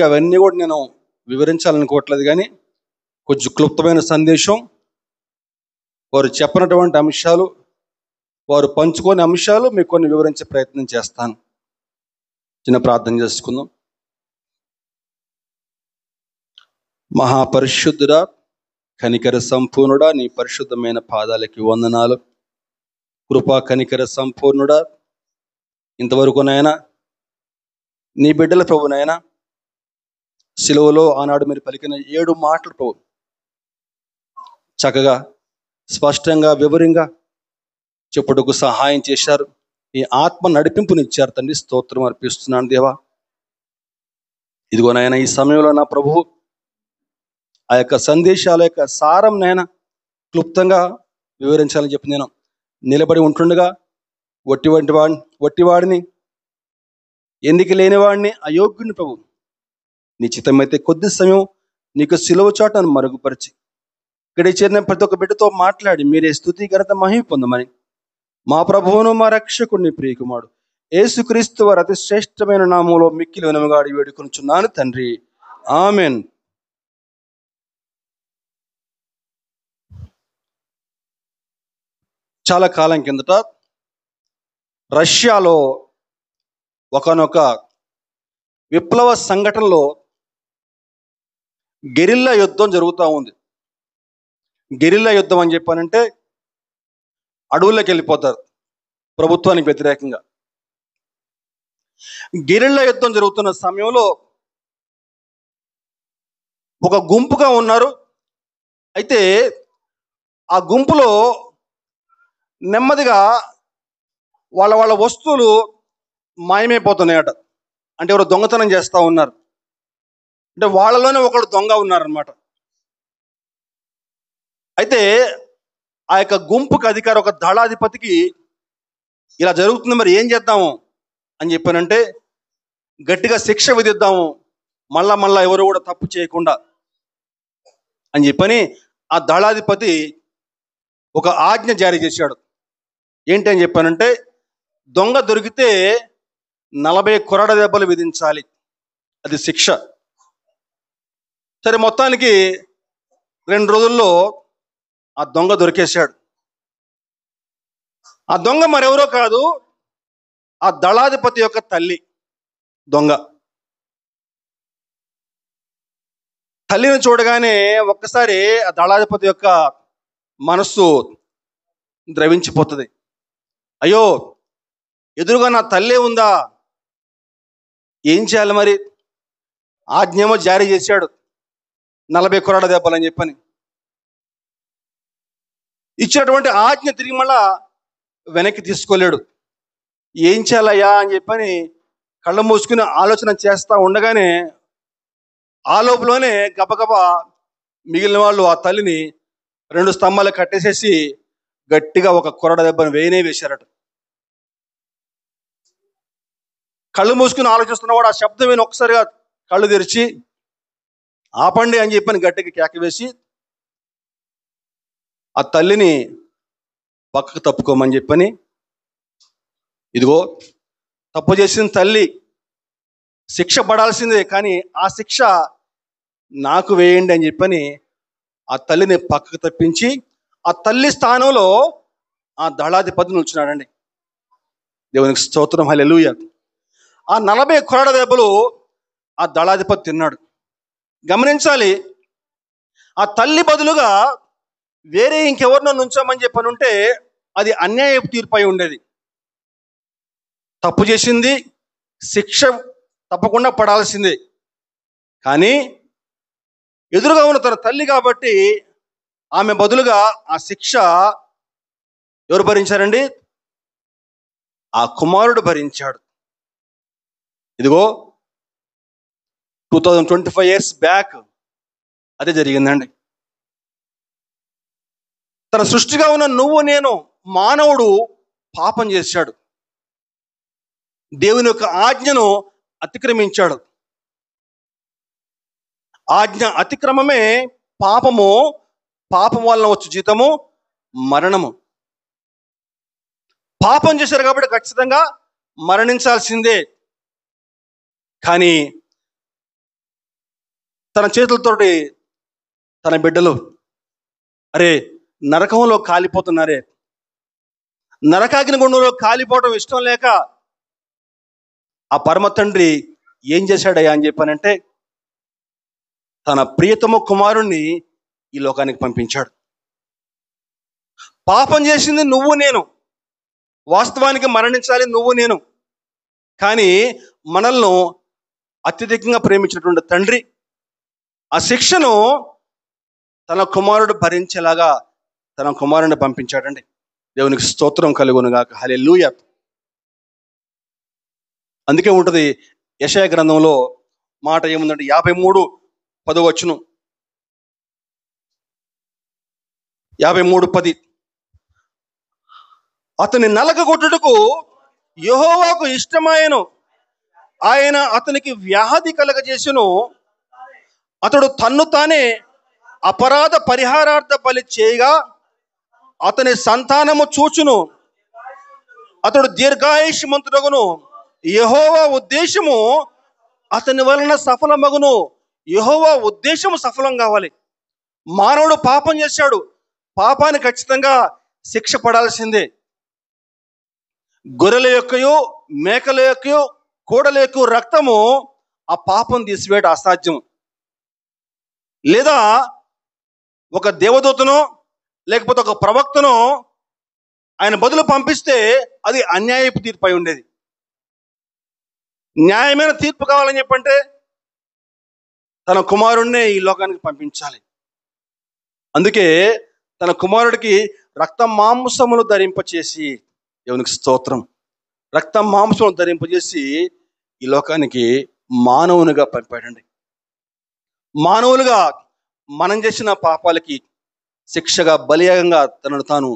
అవన్నీ కూడా నేను వివరించాలనుకోవట్లేదు, కానీ కొంచెం క్లుప్తమైన సందేశం, వారు చెప్పినటువంటి అంశాలు, వారు పంచుకునే అంశాలు మీకు కొన్ని వివరించే ప్రయత్నం చేస్తాను. చిన్న ప్రార్థన చేసుకుందాం. మహాపరిశుద్ధుడా, కనికర సంపూర్ణుడా, నీ పరిశుద్ధమైన పాదాలకి వందనాలు. కృపా కనికర సంపూర్ణుడా, ఇంతవరకు నాయనా నీ బిడ్డల ప్రభు నాయనా సిలువలో ఆనాడు మీరు పలికిన 7 మాటలు ప్రభు చక్కగా స్పష్టంగా వివరంగా చెప్పుటకు సహాయం చేశారు. ఈ ఆత్మ నడిపింపునిచ్చారు తండ్రి. స్తోత్రం అర్పిస్తున్నాను దేవా. ఇదిగో నాయన ఈ సమయంలో నా ప్రభువు ఆ యొక్క సందేశాల యొక్క సారం నాయన క్లుప్తంగా వివరించాలని చెప్పి నేను నిలబడి ఉంటుండగా వట్టివాడిని, ఎన్నిక లేనివాడిని, అయోగ్యుని ప్రభు నిశ్చితమైతే కొద్ది సమయం నీకు సిలువ చాటును మరుగుపరిచి ఇక్కడ చేరిన ప్రతి ఒక్క బిడ్డతో మాట్లాడి మీరే స్తుతి ఘనత మహిమ పొందమని మా ప్రభువును మా రక్షకుడిని ప్రియకుమారుడు యేసుక్రీస్తు వారి అతి శ్రేష్టమైన నామంలో మిక్కిలి వినముగాడి వేడుకొనుచున్నాను తండ్రి, ఆమెన్. చాలా కాలం కిందట రష్యాలో ఒకనొక విప్లవ సంఘటనలో గెరిల్లా యుద్ధం జరుగుతూ ఉంది. గెరిల్లా యుద్ధం అని చెప్పానంటే అడవుల్లోకి వెళ్ళిపోతారు ప్రభుత్వానికి వ్యతిరేకంగా. గెరిల్లా యుద్ధం జరుగుతున్న సమయంలో ఒక గుంపుగా ఉన్నారు. అయితే ఆ గుంపులో నెమ్మదిగా వాళ్ళ వస్తువులు మాయమైపోతున్నాయట. అంటే ఎవరు దొంగతనం చేస్తూ ఉన్నారు. అంటే వాళ్ళలోనే ఒకడు దొంగ ఉన్నారనమాట. అయితే ఆ యొక్క గుంపుకి అధికారి, ఒక దళాధిపతికి ఇలా జరుగుతుంది, మరి ఏం చేద్దాము అని చెప్పానంటే గట్టిగా శిక్ష విధిద్దాము, మళ్ళా ఎవరు కూడా తప్పు చేయకుండా అని చెప్పని ఆ దళాధిపతి ఒక ఆజ్ఞ జారీ చేశాడు. ఏంటి అని చెప్పానంటే దొంగ దొరికితే 40 కొరడ దెబ్బలు విధించాలి, అది శిక్ష. సరే, మొత్తానికి 2 రోజుల్లో ఆ దొంగ దొరికేశాడు. ఆ దొంగ మరెవరో కాదు, ఆ దళాధిపతి యొక్క తల్లి దొంగ. తల్లిని చూడగానే ఒక్కసారి ఆ దళాధిపతి యొక్క మనస్సు ద్రవించిపోతుంది. అయ్యో, ఎదురుగా నా తల్లే ఉందా, ఏం చేయాలి మరి? ఆజ్ఞేమో జారీ చేశాడు 40 కొరడ దెబ్బలని చెప్పని. ఇచ్చినటువంటి ఆజ్ఞ తిరిగి మళ్ళా వెనక్కి తీసుకోలేడు. ఏం చేయాలయ్యా అని చెప్పని కళ్ళు మూసుకుని ఆలోచన చేస్తూ ఉండగానే ఆ లోపులోనే గబగబా మిగిలిన వాళ్ళు ఆ తల్లిని 2 స్తంభాలు కట్టేసేసి గట్టిగా ఒక కొరడ దెబ్బను వేశారట. కళ్ళు మూసుకుని ఆలోచిస్తున్నవాడు ఆ శబ్దం విని ఒక్కసారిగా కళ్ళు తెరిచి ఆపండి అని చెప్పని గట్టిగా కేకవేసి ఆ తల్లిని పక్కకు తప్పుకోమని చెప్పని, ఇదిగో తప్పు చేసిన తల్లి శిక్ష పడాల్సిందే, కానీ ఆ శిక్ష నాకు వేయండి అని చెప్పని ఆ తల్లిని పక్కకు తప్పించి ఆ తల్లి స్థానంలో ఆ దళాధిపతి నిల్చున్నాడండి. దేవునికి స్తోత్రం, హల్లెలూయా. ఆ 40 కొరడ దెబ్బలు ఆ దళాధిపతి తిన్నాడు. గమనించాలి, ఆ తల్లి బదులుగా వేరే ఇంకెవరినో నుంచోమని చెప్పనుంటే అది అన్యాయపు తీర్పు అయి ఉండేది. తప్పు చేసింది, శిక్ష తప్పకుండా పడాల్సిందే. కానీ ఎదురుగా ఉన్న తన తల్లి కాబట్టి ఆమె బదులుగా ఆ శిక్ష ఎవరు భరించారండి? ఆ కుమారుడు భరించాడు. ఇదిగో 2025 years బ్యాక్ అదే జరిగిందండి. తన సృష్టిగా ఉన్న నువ్వు నేను మానవుడు పాపం చేశాడు, దేవుని యొక్క ఆజ్ఞను అతిక్రమించాడు. ఆజ్ఞ అతిక్రమమే పాపము, పాపం వలన వచ్చు జీతము మరణము. పాపం చేశారు కాబట్టి ఖచ్చితంగా మరణించాల్సిందే. కానీ తన చేతులతోటి తన బిడ్డలు అరే నరకంలో కాలిపోతున్నారే, నరకాగ్ని గుండంలో కాలిపోవడం ఇష్టం లేక ఆ పరమ తండ్రి ఏం చేశాడయ్యా అని చెప్పానంటే తన ప్రియతమ కుమారుణ్ణి ఈ లోకానికి పంపించాడు. పాపం చేసింది నువ్వు నేను, వాస్తవానికి మరణించాలి నువ్వు నేను. కానీ మనల్ని అత్యధికంగా ప్రేమించినటువంటి తండ్రి ఆ శిక్షను తన కుమారుడు భరించేలాగా తన కుమారుడిని పంపించాడండి. దేవునికి స్తోత్రం కలుగునుగాక. హల్లెలూయా. అందుకే ఉంటుంది యెషయా గ్రంథంలో మాట ఏముందంటే 53:10 53:10 అతని నలగగొట్టుటకు యెహోవాకు ఇష్టమాయెను, ఆయన అతనికి వ్యాధి కలగజేసెను, అతడు తన్ను తానే అపరాధ పరిహారార్థ బలి చేయగా అతని సంతానము చూచును, అతడు దీర్ఘాయుష్మంతుడగును, యెహోవా ఉద్దేశము అతని వలన సఫలమగును. యెహోవా ఉద్దేశము సఫలం కావాలి. మానవుడు పాపం చేశాడు, పాపాన్ని ఖచ్చితంగా శిక్ష పడాల్సిందే. గొర్రెల యొక్కయో మేకల యొక్కయో కోడల యొక్క రక్తము ఆ పాపం తీసివేయడం అసాధ్యం. లేదా ఒక దేవదూతను లేకపోతే ఒక ప్రవక్తను ఆయన బదులు పంపిస్తే అది అన్యాయపు తీర్పు అయి ఉండేది. న్యాయమైన తీర్పు కావాలని చెప్పంటే తన కుమారుణ్ణే ఈ లోకానికి పంపించాలి. అందుకే తన కుమారుడికి రక్త మాంసములు ధరింపచేసి, దేవునికి స్తోత్రం, రక్త మాంసములు ధరింపజేసి ఈ లోకానికి మానవునిగా పంపాడండి. మానవులుగా మనం చేసిన పాపాలకి శిక్షగా బలియాగంగా తనను తాను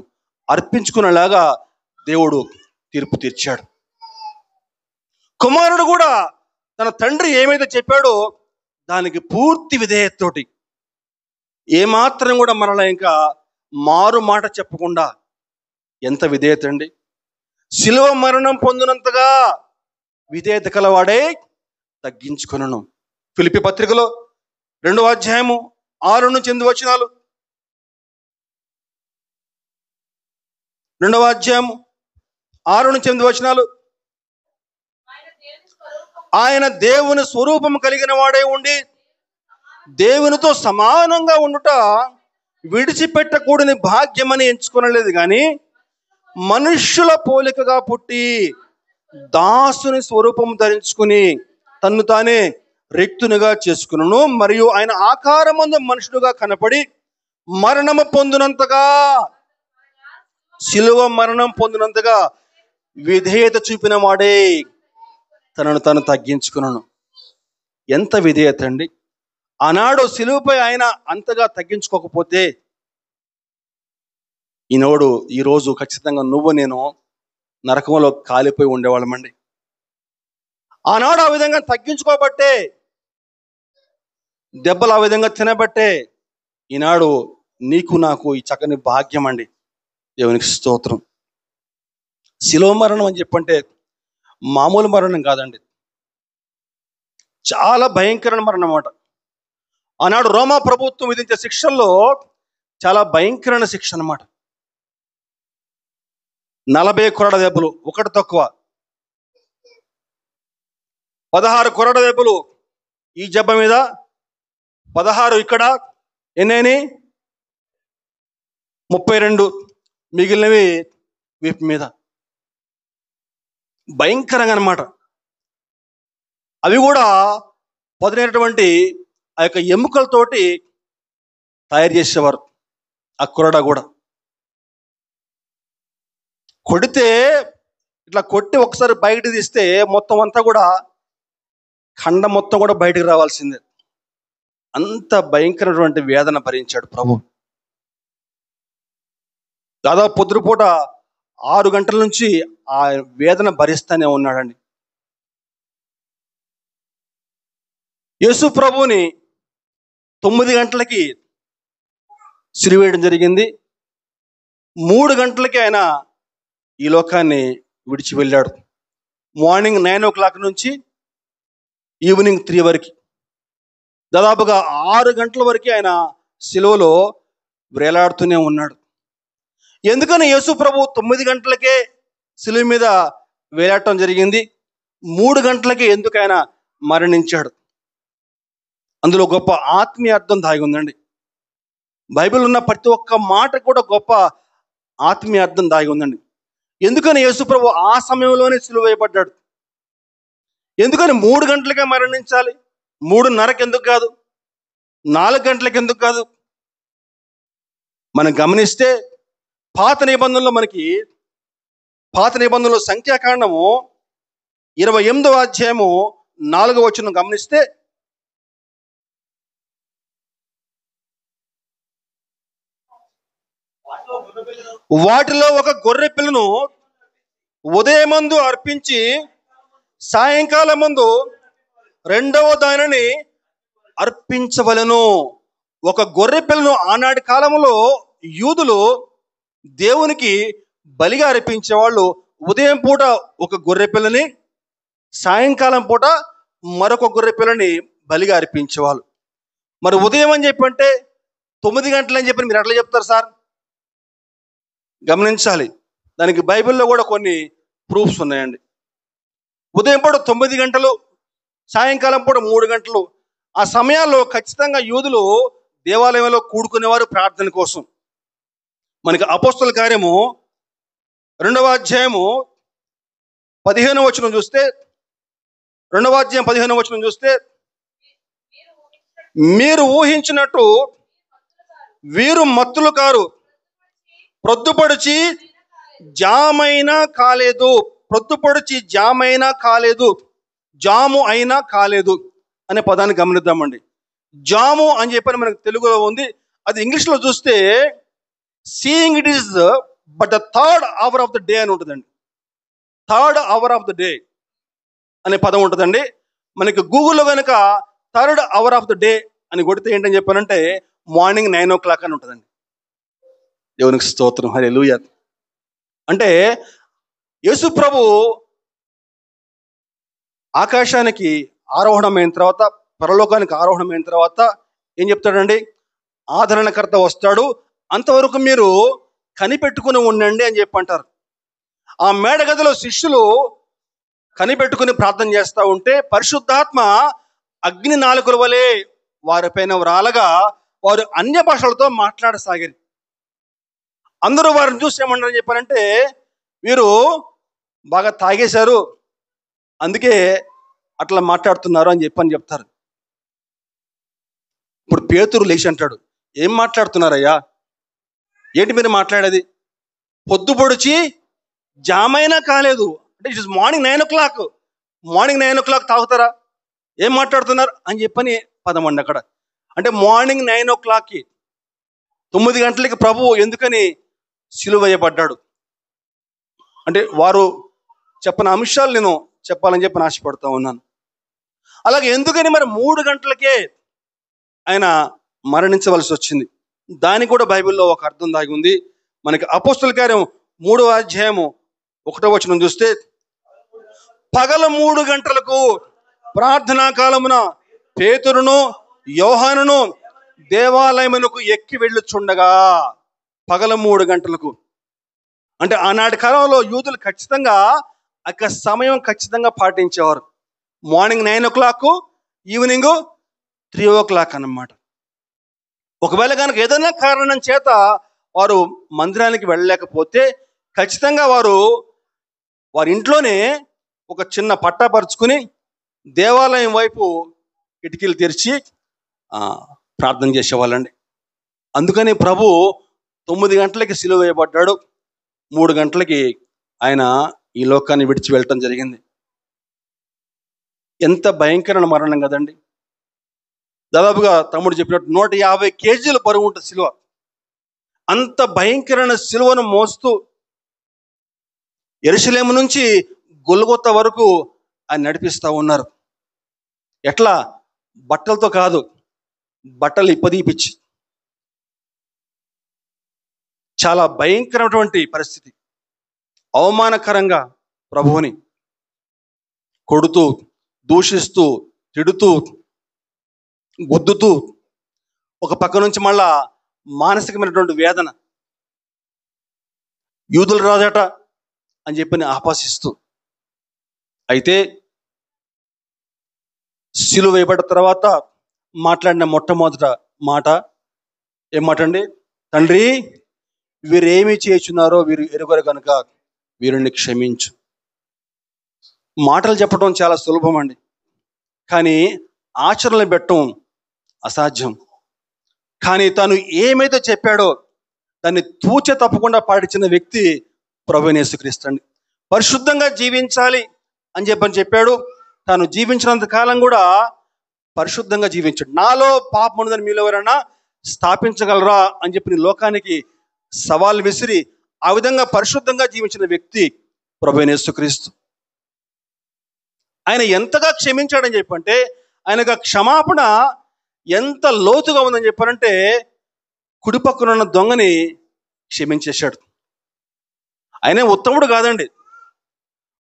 అర్పించుకునేలాగా దేవుడు తీర్పు తీర్చాడు. కుమారుడు కూడా తన తండ్రి ఏమైతే చెప్పాడో దానికి పూర్తి విధేయతతోటి ఏమాత్రం కూడా మరలా ఇంకా మారు మాట చెప్పకుండా, ఎంత విధేయత అండి! శిలువ మరణం పొందినంతగా విధేయత కలవాడే తగ్గించుకొనును. ఫిలిప్పీ పత్రికలో 2వ అధ్యాయము 6-8 వచనాలు, 2వ అధ్యాయము 6-8 వచనాలు, ఆయన దేవుని స్వరూపం కలిగిన వాడే ఉండి దేవునితో సమానంగా ఉండుట విడిచిపెట్టకూడని భాగ్యమని ఎంచుకొనలేదు, కానీ మనుష్యుల పోలికగా పుట్టి దాసుని స్వరూపం ధరించుకుని తన్ను తానే రిక్తునిగా చేసుకును. మరియు ఆయన ఆకారమందు మనుషుడుగా కనపడి మరణము పొందినంతగా, శిలువ మరణం పొందినంతగా విధేయత చూపిన వాడే తనను తాను తగ్గించుకున్నాను. ఎంత విధేయత అండి! ఆనాడు శిలువపై ఆయన అంతగా తగ్గించుకోకపోతే ఈరోజు ఖచ్చితంగా నువ్వు నేను నరకంలో కాలిపోయి ఉండేవాళ్ళమండి. ఆనాడు ఆ విధంగా తగ్గించుకోబట్టే, దెబ్బలు ఆ విధంగా తినబట్టే ఈనాడు నీకు నాకు ఈ చక్కని భాగ్యం అండి. దేవునికి స్తోత్రం. శిలువ మరణం అని చెప్పంటే మామూలు మరణం కాదండి, చాలా భయంకరమైన మరణం అన్నమాట. ఆనాడు రోమా ప్రభుత్వం విధించే శిక్షల్లో చాలా భయంకరమైన శిక్ష అన్నమాట. 40 కొరడ దెబ్బలు, ఒకటి తక్కువ. 16 కొరడ దెబ్బలు ఈ జబ్బ మీద, 16 ఇక్కడ, ఎన్నైనా 32 మిగిలినవి వీపు మీద. భయంకరంగా అన్నమాట. అవి కూడా పదునైనటువంటి ఆ యొక్క ఎముకలతోటి తయారు చేసేవారు. ఆ కొరడా కూడా కొడితే ఇట్లా కొట్టి ఒకసారి బయట తీస్తే మొత్తం అంతా కూడా ఖండం మొత్తం కూడా బయటికి రావాల్సిందే. అంత భయంకరమైనటువంటి వేదన భరించాడు ప్రభు. దాదాపు పొద్దుపూట 6 గంటల నుంచి ఆ వేదన భరిస్తూనే ఉన్నాడండి. యేసు ప్రభుని 9 గంటలకి సిరివేయడం జరిగింది. 3 గంటలకి ఆయన ఈ లోకాన్ని విడిచి వెళ్ళాడు. మార్నింగ్ 9 o'clock నుంచి ఈవినింగ్ 3 వరకు దాదాపుగా 6 గంటల వరకు ఆయన సిలువలో వేలాడుతూనే ఉన్నాడు. ఎందుకని యేసు ప్రభు 9 గంటలకే సిలువ మీద వేలాడటం జరిగింది? 3 గంటలకే ఎందుకు ఆయన మరణించాడు? అందులో గొప్ప ఆత్మీయ అర్థం దాగి ఉందండి. బైబిల్ ఉన్న ప్రతి ఒక్క మాట కూడా గొప్ప ఆత్మీయ అర్థం దాగి ఉందండి. ఎందుకని యేసు ప్రభు ఆ సమయంలోనే సిలువ వేయబడ్డాడు? ఎందుకని 3 గంటలకే మరణించాలి? 3:30కి ఎందుకు కాదు? 4 గంటలకు ఎందుకు కాదు? మనం గమనిస్తే పాత నిబంధనలో సంఖ్యాకాండము 28వ అధ్యాయము 4వ వచనం గమనిస్తే, వాటిలో ఒక గొర్రె పిల్లను ఉదయమందు అర్పించి సాయంకాలం ముందు రెండవ దానిని అర్పించవలెను. ఒక గొర్రె పిల్లను ఆనాటి కాలంలో యూదులు దేవునికి బలిగా అర్పించేవాళ్ళు. ఉదయం పూట ఒక గొర్రె పిల్లని, సాయంకాలం పూట మరొక గొర్రె పిల్లని బలిగా అర్పించేవాళ్ళు. మరి ఉదయం అని చెప్పి అంటే 9 గంటలు అని చెప్పి మీరు ఎట్లా చెప్తారు సార్? గమనించాలి, దానికి బైబిల్లో కూడా కొన్ని ప్రూఫ్స్ ఉన్నాయండి. ఉదయం పూట 9 గంటలు, సాయంకాలం పూట 3 గంటలు. ఆ సమయాల్లో ఖచ్చితంగా యూదులు దేవాలయంలో కూడుకునేవారు ప్రార్థన కోసం. మనకి అపోస్తల కార్యము 2వ అధ్యాయము 15వ వచనం చూస్తే, 2వ అధ్యాయం 15వ వచనం చూస్తే, మీరు ఊహించినట్టు వీరు మత్తులు కారు, ప్రొద్దుపొడిచి జామైనా కాలేదు. ప్రొద్దుపొడిచి జామైనా కాలేదు, జాము అయినా కాలేదు అనే పదాన్ని గమనిద్దామండి. జాము అని చెప్పని మనకు తెలుగులో ఉంది. అది ఇంగ్లీష్లో చూస్తే seeing it is but the third hour of the day అని ఉంటుందండి. Third hour of the day అనే పదం ఉంటుందండి. మనకి గూగుల్లో కనుక third hour of the day అని కొడితే ఏంటని చెప్పానంటే మార్నింగ్ 9 o'clock అని ఉంటుందండి. దేవునికి స్తోత్రం, హల్లెలూయా. అంటే యేసు ప్రభు ఆకాశానికి ఆరోహణమైన తర్వాత, పరలోకానికి ఆరోహణమైన తర్వాత ఏం చెప్తాడండి? ఆదరణకర్త వస్తాడు, అంతవరకు మీరు కనిపెట్టుకుని ఉండండి అని చెప్పి అంటారు. ఆ మేడగదిలో శిష్యులు కనిపెట్టుకుని ప్రార్థన చేస్తూ ఉంటే పరిశుద్ధాత్మ అగ్ని నాలుకల వలె వారిపైన రాలగా వారు అన్య భాషలతో మాట్లాడసాగారు. అందరూ వారిని చూసి ఏమన్నారని చెప్పారంటే, వీరు బాగా తాగేశారు, అందుకే అట్లా మాట్లాడుతున్నారు అని చెప్తారు. ఇప్పుడు పేతురు లేచి అంటాడు, ఏం మాట్లాడుతున్నారయ్యా? ఏంటి మీరు మాట్లాడేది? పొద్దు పొడిచి జామైనా కాలేదు అంటే it is morning 9 o'clock. Morning 9 o'clock తాగుతారా? ఏం మాట్లాడుతున్నారు అని చెప్పని పదం అండి అక్కడ. అంటే మార్నింగ్ 9 o'clockకి 9 గంటలకి ప్రభువు ఎందుకని సిలువ వేయబడ్డాడు అంటే వారు చెప్పని అంశాలు నేను చెప్పాలని చెప్పి ఆశపడుతూ ఉన్నాను. అలాగే ఎందుకని మరి 3 గంటలకే ఆయన మరణించవలసి వచ్చింది? దానికి కూడా బైబిల్లో ఒక అర్థం దాగి ఉంది. మనకి అపోస్తల కార్యం 3వ అధ్యాయము 1వ వచనం చూస్తే, పగల 3 గంటలకు ప్రార్థనా కాలమున పేతురును యోహానును దేవాలయమునకు ఎక్కి వెళ్ళుచుండగా. పగల 3 గంటలకు అంటే ఆనాటి కాలంలో యూదులు ఖచ్చితంగా అక్కడ సమయం ఖచ్చితంగా పాటించేవారు. మార్నింగ్ 9 o'clock, ఈవినింగ్ 3 o'clock అన్నమాట. ఒకవేళ కనుక ఏదైనా కారణం చేత వారు మందిరానికి వెళ్ళలేకపోతే ఖచ్చితంగా వారి ఇంట్లోనే ఒక చిన్న పట్టా పరుచుకుని దేవాలయం వైపు కిటికీలు తెరిచి ప్రార్థన చేసేవాళ్ళండి. అందుకని ప్రభు 9 గంటలకి సిలువ వేయబడ్డాడు, 3 గంటలకి ఆయన ఈ లోకాన్ని విడిచి వెళ్ళటం జరిగింది. ఎంత భయంకరమైన మరణం కదండి. దాదాపుగా తమ్ముడు చెప్పినట్టు 150 kgs బరువు ఉంటుంది సిలువ. అంత భయంకరమైన సిలువను మోస్తూ యెరూషలేము నుంచి గొల్గొతా వరకు ఆయన నడిపిస్తూ ఉన్నారు. ఎట్లా? బట్టలతో కాదు, బట్టలు ఇప్పదీపిచ్చి. చాలా భయంకరమైనటువంటి పరిస్థితి. అవమానకరంగా ప్రభువుని కొడుతూ, దూషిస్తూ, తిడుతూ గుద్దుతూ, ఒక పక్క నుంచి మళ్ళా మానసికమైనటువంటి వేదన, యూదుల రాజట అని చెప్పి ఆపాసిస్తూ. అయితే సిలువ వేయబడ్డ తర్వాత మాట్లాడిన మొట్టమొదట మాట ఏం మాట అండి? తండ్రి, వీరేమి చేస్తున్నారో వీరు ఎరుగరు కనుక వీరిని క్షమించు. మాటలు చెప్పడం చాలా సులభం అండి, కానీ ఆచరణలు పెట్టడం అసాధ్యం. కానీ తను ఏమైతే చెప్పాడో దాన్ని తూచే తప్పకుండా పాటించిన వ్యక్తి ప్రభువైన యేసుక్రీస్తు అండి. పరిశుద్ధంగా జీవించాలి అని చెప్పాడు. తాను జీవించినంత కాలం కూడా పరిశుద్ధంగా జీవించాడు. నాలో పాపం ఉన్నదని మీలో ఎవరైనా స్థాపించగలరా అని చెప్పి లోకానికి సవాల్ విసిరి ఆ విధంగా పరిశుద్ధంగా జీవించిన వ్యక్తి ప్రభువైన యేసుక్రీస్తు. ఆయన ఎంతగా క్షమించాడని చెప్పంటే, ఆయనకు క్షమాపణ ఎంత లోతుగా ఉందని చెప్పారంటే, కుడి పక్కన ఉన్న దొంగని క్షమించేశాడు. ఆయన ఉత్తముడు కాదండి.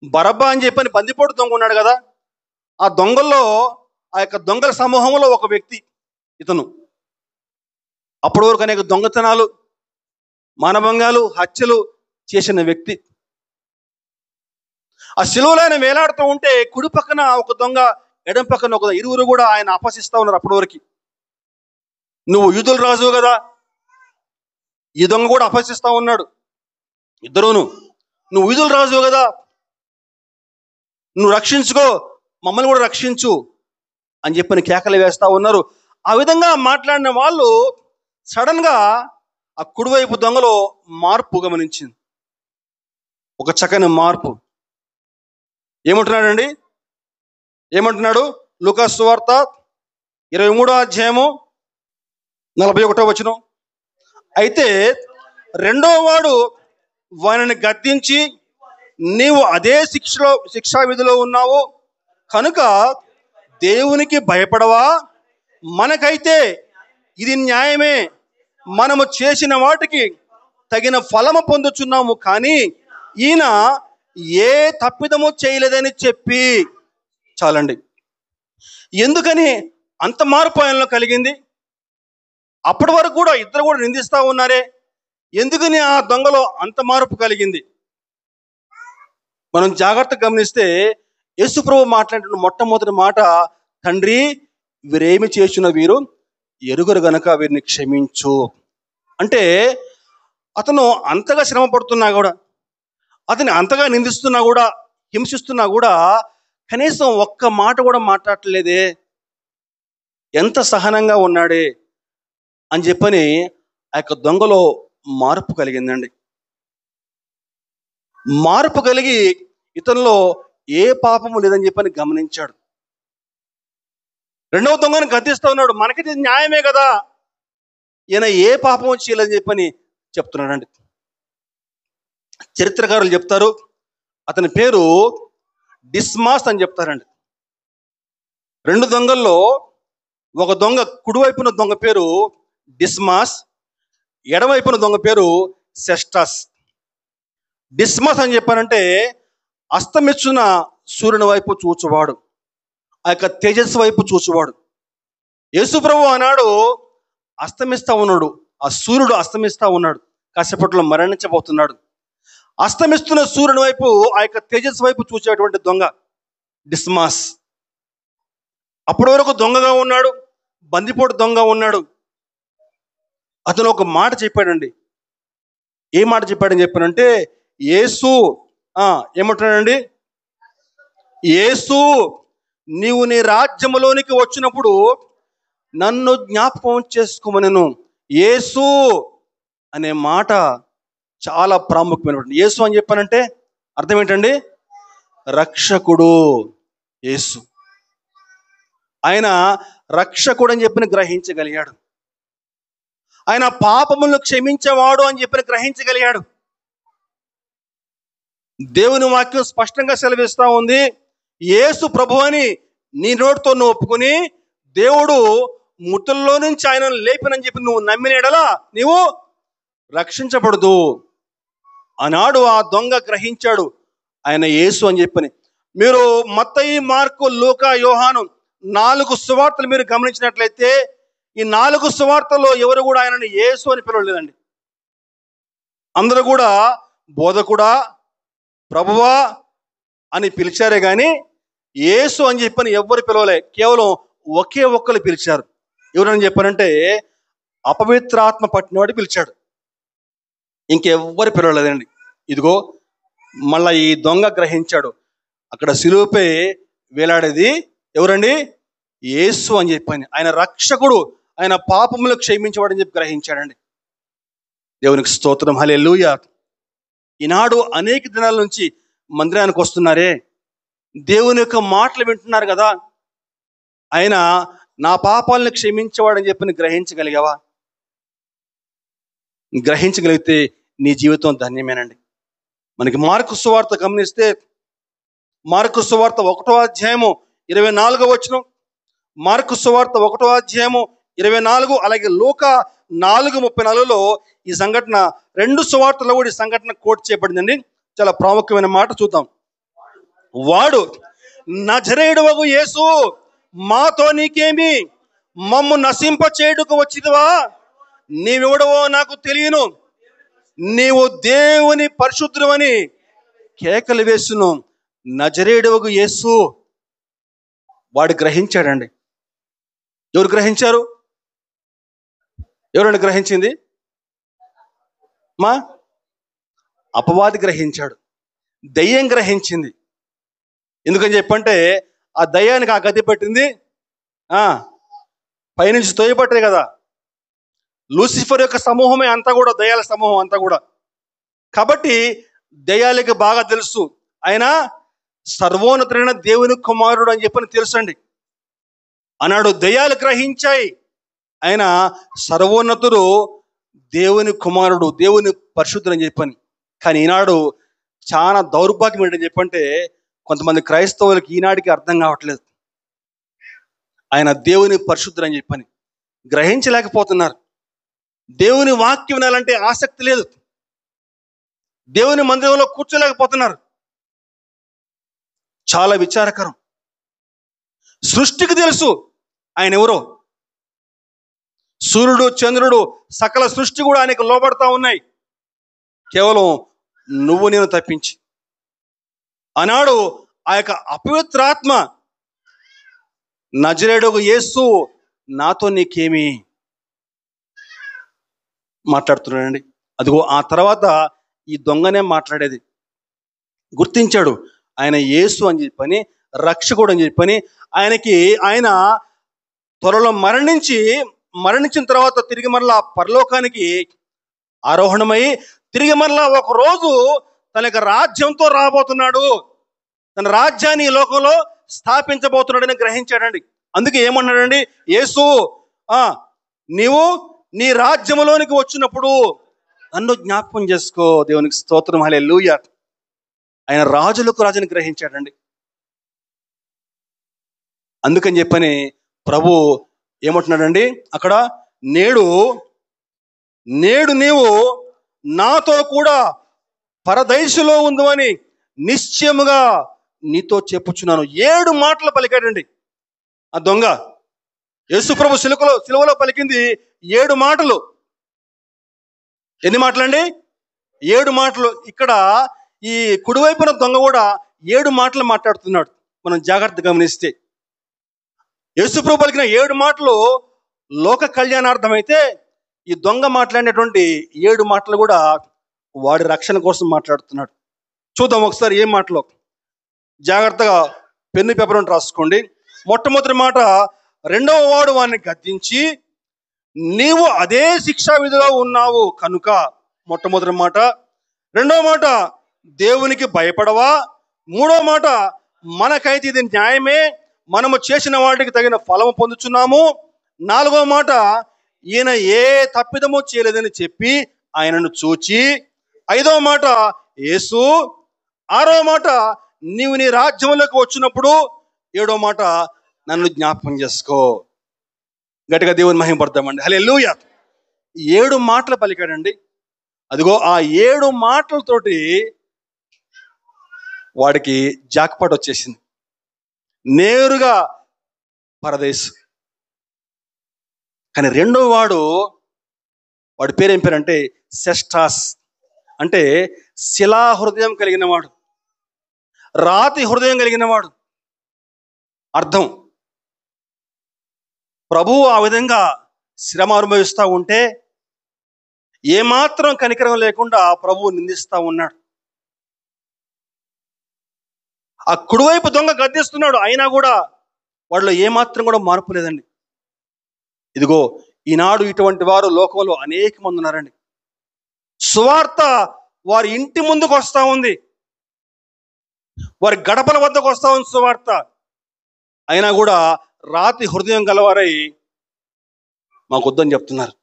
బరబ్బా అని చెప్పని బందిపోటు దొంగ ఉన్నాడు కదా, ఆ దొంగల్లో, ఆ యొక్క దొంగల సమూహంలో ఒక వ్యక్తి ఇతను. అప్పటి వరకు అనేక దొంగతనాలు, మానభంగాలు, హత్యలు చేసిన వ్యక్తి. ఆ శిలువలో ఆయన వేలాడుతూ ఉంటే కుడి పక్కన ఒక దొంగ, ఎడం పక్కన ఒక ఇరువురు కూడా ఆయన అపహసిస్తూ ఉన్నారు. అప్పటి వరకు నువ్వు యూదుల రాజు కదా, ఈ దొంగ కూడా అపహసిస్తూ ఉన్నాడు. ఇద్దరును నువ్వు యూదుల రాజు కదా, నువ్వు రక్షించుకో, మమ్మల్ని కూడా రక్షించు అని చెప్పని కేకలు వేస్తూ ఉన్నారు. ఆ విధంగా మాట్లాడిన వాళ్ళు సడన్ గా ఆ కుడివైపు దొంగలో మార్పు గమనించింది. ఒక చక్కని మార్పు. ఏమంటున్నాడండి? ఏమంటున్నాడు? లూకా సువార్త 23వ అధ్యాయము 41వ వచనం. అయితే రెండో వాడు వానిని గద్దించి, నీవు అదే శిక్షా విధిలో ఉన్నావు కనుక దేవునికి భయపడవా? మనకైతే ఇది న్యాయమే, మనము చేసిన వాటికి తగిన ఫలము పొందుచున్నాము, కానీ ఈయన ఏ తప్పిదము చేయలేదని చెప్పి. చాలండి. ఎందుకని అంత మార్పు ఆయనలో కలిగింది? అప్పటి వరకు కూడా ఇద్దరు కూడా నిందిస్తూ ఉన్నారే, ఎందుకని ఆ దొంగలో అంత మార్పు కలిగింది? మనం జాగ్రత్తగా గమనిస్తే యేసుప్రభు మాట్లాడిన మొట్టమొదటి మాట, తండ్రి, వీరేమి చేస్తున్న వీరు ఎరుగరు గనక వీరిని క్షమించు. అంటే అతను అంతగా శ్రమ పడుతున్నా కూడా, అతన్ని అంతగా నిందిస్తున్నా కూడా, హింసిస్తున్నా కూడా కనీసం ఒక్క మాట కూడా మాట్లాడలేదే, ఎంత సహనంగా ఉన్నాడే అని చెప్పని ఆ యొక్క దొంగలో మార్పు కలిగిందండి. మార్పు కలిగి ఇతనిలో ఏ పాపము లేదని చెప్పని గమనించాడు. రెండవ దొంగను గద్దిస్తూ ఉన్నాడు, మనకి న్యాయమే కదా, ఈయన ఏ పాపము చేయలేదని చెప్పని చెప్తున్నాడండి. చరిత్రకారులు చెప్తారు, అతని పేరు డిస్మాస్ అని చెప్తారండి. రెండు దొంగల్లో ఒక దొంగ, కుడివైపున దొంగ పేరు డిస్మాస్, ఎడవైపున దొంగ పేరు సెస్టస్. డిస్మాస్ అని చెప్పానంటే అస్తమిస్తున్న సూర్యుని వైపు చూచువాడు, ఆ యొక్క తేజస్సు వైపు చూచువాడు. యేసుప్రభు ఆనాడు అస్తమిస్తా ఉన్నాడు, ఆ సూర్యుడు అస్తమిస్తా ఉన్నాడు, కాసేపట్లో మరణించబోతున్నాడు. అస్తమిస్తున్న సూర్యుని వైపు, ఆ యొక్క తేజస్సు వైపు చూసేటువంటి దొంగ డిస్మాస్. అప్పటి వరకు దొంగగా ఉన్నాడు, బందిపోటు దొంగ ఉన్నాడు. అతను ఒక మాట చెప్పాడండి. ఏ మాట చెప్పాడని చెప్పానంటే, యేసు ఏమంటున్నాడండి? యేసు, నీవు నీ రాజ్యములోనికి వచ్చినప్పుడు నన్ను జ్ఞాపకం చేసుకోమనెను. యేసు అనే మాట చాలా ప్రాముఖ్యమైనటువంటి. యేసు అని చెప్పానంటే అర్థం ఏంటండి? రక్షకుడు. యేసు ఆయన రక్షకుడు అని చెప్పిన గ్రహించగలిగాడు. ఆయన పాపములను క్షమించేవాడు అని చెప్పిన గ్రహించగలిగాడు. దేవుని వాక్యం స్పష్టంగా సెలవిస్తూ ఉంది, యేసు ప్రభు అని నీ నోటితో నువ్వు ఒప్పుకొని, దేవుడు మృతుల్లో నుంచి ఆయనను లేపినని చెప్పి నువ్వు నమ్మిన యెడల నీవు రక్షించబడదు. ఆనాడు ఆ దొంగ గ్రహించాడు ఆయన యేసు అని చెప్పని. మీరు మత్తయి, మార్కు, లూకా, యోహాను 4 సువార్తలు మీరు గమనించినట్లయితే ఈ 4 సువార్తల్లో ఎవరు కూడా ఆయనను యేసు అని పిలవలేదండి. అందరూ కూడా బోధకుడా, ప్రభువా అని పిలిచారే కానీ యేసు అని చెప్పని ఎవ్వరు పిలవలే. కేవలం ఒకే ఒక్కరు పిలిచారు. ఎవరని చెప్పారంటే అపవిత్రాత్మ పట్టినవాడు పిలిచాడు. ఇంకెవ్వరు పిలవలేదండి. ఇదిగో మళ్ళా ఈ దొంగ గ్రహించాడు, అక్కడ సిలువపై వేలాడేది ఎవరండి? యేసు అని చెప్పని. ఆయన రక్షకుడు, ఆయన పాపములు క్షమించేవాడని చెప్పి గ్రహించాడండి. దేవునికి స్తోత్రం, హల్లెలూయా. ఈనాడు అనేక దినాల నుంచి మందిరానికి వస్తున్నారే, దేవుని యొక్క మాటలు వింటున్నారు కదా, ఆయన నా పాపాలను క్షమించేవాడని చెప్పి గ్రహించగలిగావా? గ్రహించగలిగితే నీ జీవితం ధన్యమేనండి. మనకి మార్కు సువార్త గమనిస్తే, మార్కు సువార్త 1వ అధ్యాయము 24వ వచనం, మార్కు సువార్త 1వ అధ్యాయము 24, అలాగే లూకా 4:34లో ఈ సంఘటన, 2 సువార్తలో కూడా ఈ సంఘటన కోట్ చేయబడిందండి. చాలా ప్రాముఖ్యమైన మాట చూద్దాం. వాడు, నజరేయుడవగు యేసు, మాతో నీకేమి? మమ్ము నశింప చేయుటకు వచ్చిదివా? నీవెవడవో నాకు తెలియను, నీవు దేవుని పరిశుద్ధుడవని కేకలు వేసును. నజరేయుడవగు యేసు. వాడు గ్రహించాడండి. ఎవరు గ్రహించారు? ఎవరండి గ్రహించింది? అపవాది గ్రహించాడు, దయ్యం గ్రహించింది. ఎందుకని చెప్పంటే ఆ దయ్యానికి ఆ గతి పెట్టింది పైనుంచి తోయబట్టే కదా. లూసిఫర్ యొక్క సమూహమే అంతా కూడా దయ్యాల సమూహం అంతా కూడా. కాబట్టి దయ్యాలకి బాగా తెలుసు ఆయన సర్వోన్నతుడైన దేవుని కుమారుడు అని చెప్పని తెలుసండి. అన్నాడు దయ్యాలు గ్రహించాయి, ఆయన సర్వోన్నతుడు, దేవుని కుమారుడు, దేవుని పరిశుద్ధుడు అని చెప్పని. కానీ ఈనాడు చాలా దౌర్భాగ్యం ఏంటని చెప్పంటే, కొంతమంది క్రైస్తవులకి ఈనాడికి అర్థం కావట్లేదు. ఆయన దేవుని పరిశుద్ధుడు అని చెప్పని గ్రహించలేకపోతున్నారు. దేవుని వాక్యం వినాలంటే ఆసక్తి లేదు. దేవుని మందిరంలో కూర్చోలేకపోతున్నారు. చాలా విచారకరం. సృష్టికి తెలుసు ఆయన ఎవరో. సూర్యుడు, చంద్రుడు, సకల సృష్టి కూడా ఆయనకు లోబడతా ఉన్నాయి, కేవలం నువ్వు నేను తప్పించి. ఆనాడు ఆ యొక్క అపవిత్రాత్మ, నజరేయుడగు యేసు, నాతో నీకేమి మాట్లాడుతున్నాడండి. అదిగో ఆ తర్వాత ఈ దొంగనే మాట్లాడేది. గుర్తించాడు ఆయన యేసు అని చెప్పని, రక్షకుడు అని చెప్పని. ఆయన త్వరలో మరణించిన తర్వాత తిరిగి మరలా పరలోకానికి ఆరోహణమై తిరిగి మరలా ఒక రోజు తన యొక్క రాజ్యంతో రాబోతున్నాడు, తన రాజ్యాన్ని ఈ లోకంలో స్థాపించబోతున్నాడని గ్రహించాడండి. అందుకే ఏమన్నాడండి యేసు, నీవు నీ రాజ్యములోనికి వచ్చినప్పుడు నన్ను జ్ఞాపకం చేసుకో. దేవునికి స్తోత్రం, హల్లెలూయా. ఆయన రాజులకు రాజుని గ్రహించాడండి. అందుకని చెప్పని ప్రభు ఏమంటున్నాడండి అక్కడ, నేడు నీవు నాతో కూడా పరదైసులో ఉందని నిశ్చయముగా నీతో చెప్పుచున్నాను. 7 మాటలు పలికాడండి ఆ దొంగ. యేసు ప్రభు సిలువలో పలికింది 7 మాటలు. ఎన్ని మాటలండి? 7 మాటలు. ఇక్కడ ఈ కుడివైపున దొంగ కూడా 7 మాటలు మాట్లాడుతున్నాడు. మనం జాగ్రత్తగా గమనిస్తే యేసు ప్రభు పలికిన 7 మాటలు లోక కళ్యాణార్థమైతే, ఈ దొంగ మాట్లాడినటువంటి 7 మాటలు కూడా వాడి రక్షణ కోసం మాట్లాడుతున్నాడు. చూద్దాం ఒకసారి ఏం మాటలో. జాగ్రత్తగా పెన్ను పేపర్ రాసుకోండి. మొట్టమొదటి మాట, రెండవ వాడు వాడిని గద్దించి, నీవు అదే శిక్షా విధిలో ఉన్నావు కనుక. మొట్టమొదటి మాట. రెండవ మాట, దేవునికి భయపడవా? మూడవ మాట, మనకైతే ఇది న్యాయమే, మనము చేసిన వాటికి తగిన ఫలము పొందుచున్నాము. నాలుగవ మాట, ఈయన ఏ తప్పిదమో చేయలేదని చెప్పి ఆయనను చూచి. ఐదవ మాట, యేసు. ఆరవ మాట, నీవు నీ రాజ్యంలోకి వచ్చినప్పుడు. ఏడవ మాట, నన్ను జ్ఞాపకం చేసుకో. గట్టిగా దేవుని మహిమపడతామండి, హల్లెలూయా. 7 మాటలు పలికాడండి. అదిగో ఆ 7 మాటలతోటి వాడికి జాక్పాట్ వచ్చేసింది. నేరుగా పరదేశ్. కానీ రెండో వాడి పేరు ఏం పేరంటే సెస్టాస్, అంటే శిలా హృదయం కలిగిన వాడు, రాతి హృదయం కలిగిన వాడు. అర్థం, ప్రభువు ఆ విధంగా శ్రమ అనుభవిస్తూ ఉంటే ఏమాత్రం కనికరం లేకుండా ప్రభువు నిందిస్తూ ఉన్నాడు. ఆ కుడివైపు దొంగ గద్దిస్తున్నాడు, అయినా కూడా వాళ్ళలో ఏమాత్రం కూడా మార్పు లేదండి. ఇదిగో ఈనాడు ఇటువంటి వారు లోకంలో అనేక మంది ఉన్నారండి. సువార్త వారి ఇంటి ముందుకు వస్తూ ఉంది, వారి గడపల వద్దకు వస్తూ ఉంది సువార్త, అయినా కూడా రాతి హృదయం గలవారై మాకు వద్దని చెప్తున్నారు,